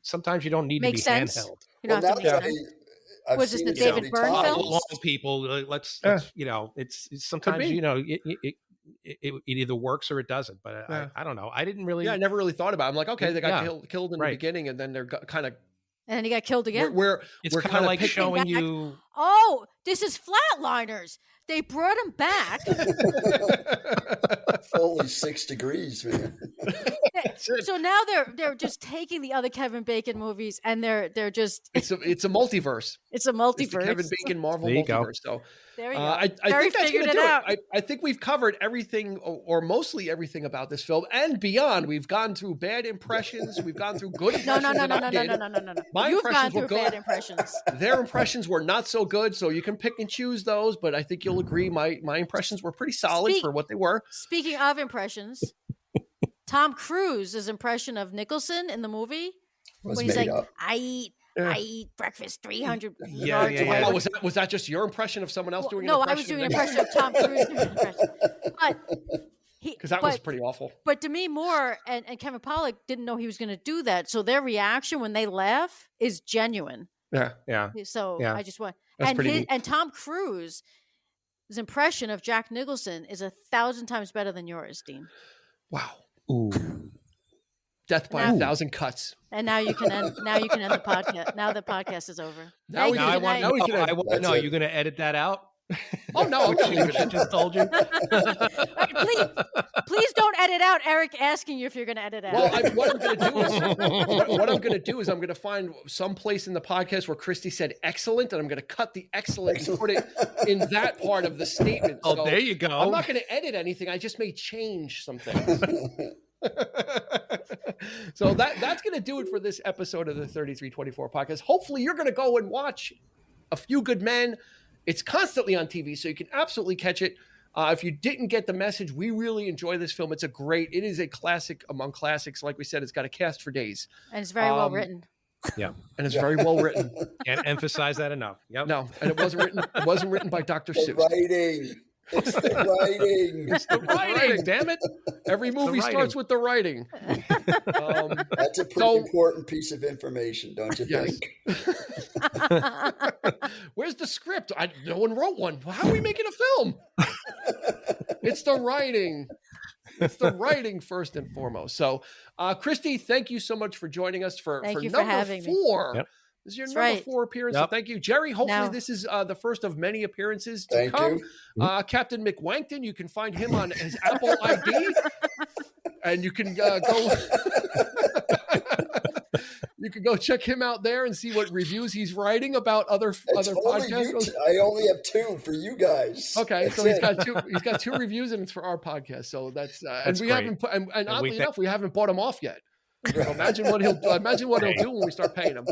Sometimes you don't need to be handheld. You don't have to be was this the David Byrne film? Long people, let's it's sometimes it either works or it doesn't. But I don't know. I didn't really. Yeah, I never really thought about it. I'm like, okay, they got killed in the beginning, and then they're kind of. And then he got killed again. We're kind of like showing you. Oh, this is Flatliners. They brought him back. Only 6 degrees, man. So now they're just taking the other Kevin Bacon movies and they're just it's a multiverse. It's a multiverse. It's the Kevin Bacon Marvel multiverse. So there you go. I think that's going to do it. I think we've covered everything or mostly everything about this film and beyond. We've gone through bad impressions. We've gone through good impressions. No. My You've impressions gone were through good. Bad impressions. Their impressions were not so good, so you can pick and choose those. But I think you'll agree my impressions were pretty solid for what they were. Speaking of impressions, Tom Cruise's impression of Nicholson in the movie when he's like, I eat breakfast 300 yards away. Oh, was that just your impression of someone else doing an impression? No, I was doing an impression of Tom Cruise doing an impression. Because that was pretty awful. But Demi Moore and Kevin Pollak didn't know he was going to do that. So their reaction when they laugh is genuine. Yeah. So I just want... That's and Tom Cruise's impression of Jack Nicholson is 1,000 times better than yours, Dean. Wow. Ooh. Death by 1,000 cuts. And now you can end the podcast. Now the podcast is over. I want to know. Are you going to edit that out? Oh no! I'm going to leave it. I just told you. Please don't edit out Eric asking you if you're going to edit out. Well, what I'm going to do is I'm going to find some place in the podcast where Christy said excellent, and I'm going to cut the excellent and put it in that part of the statement. Oh, so there you go. I'm not going to edit anything. I just may change some things. So that's going to do it for this episode of the 3324 podcast. Hopefully, you're going to go and watch A Few Good Men. It's constantly on TV, so you can absolutely catch it. If you didn't get the message, we really enjoy this film. It is a classic among classics. Like we said, it's got a cast for days. And it's very well written. Yeah. And it's very well written. Can't emphasize that enough. Yep. No, and it wasn't written by Dr. Seuss. Writing. It's the writing. It's the writing, damn it. Every movie starts with the writing. That's a pretty important piece of information, don't you think? Where's the script? No one wrote one. How are we making a film? It's the writing. It's the writing first and foremost. So, Christy, thank you so much for joining us for Thank you for number having me. 4. Yep. This is your That's number right. 4 appearance. So Yep. thank you, Gerry. Hopefully, Now- this is the first of many appearances to Thank come. you. Captain McWankton, you can find him on his Apple ID, and you can go. You can go check him out there and see what reviews he's writing about other It's only podcasts. I only have 2 for you guys. Okay, That's so he's it. got 2. He's got 2 reviews, and it's for our podcast. So that's and we great. haven't put, and oddly we enough, we haven't bought him off yet. So imagine what he'll do when we start paying him.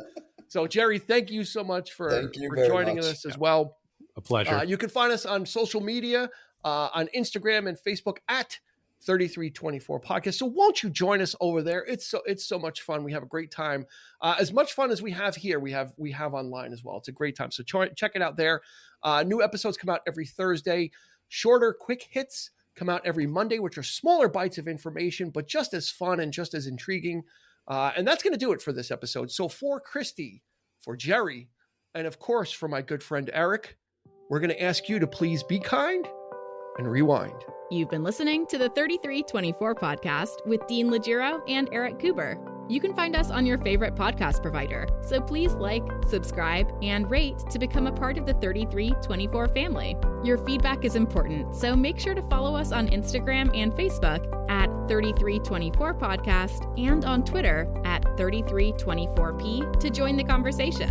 So Gerry, thank you so much for Thank you very joining much. us as well. A pleasure. You can find us on social media, on Instagram and Facebook at 3324 Podcast. So won't you join us over there? It's so much fun. We have a great time. As much fun as we have here, we have online as well. It's a great time. So check it out there. New episodes come out every Thursday. Shorter, quick hits come out every Monday, which are smaller bites of information, but just as fun and just as intriguing. And that's going to do it for this episode. So for Christy, for Gerry, and of course for my good friend Eric, we're going to ask you to please be kind and rewind. You've been listening to the 3324 podcast with Dean Legiro and Eric Kuber. You can find us on your favorite podcast provider, so please like, subscribe, and rate to become a part of the 3324 family. Your feedback is important, so make sure to follow us on Instagram and Facebook at 3324 Podcast and on Twitter at 3324P to join the conversation.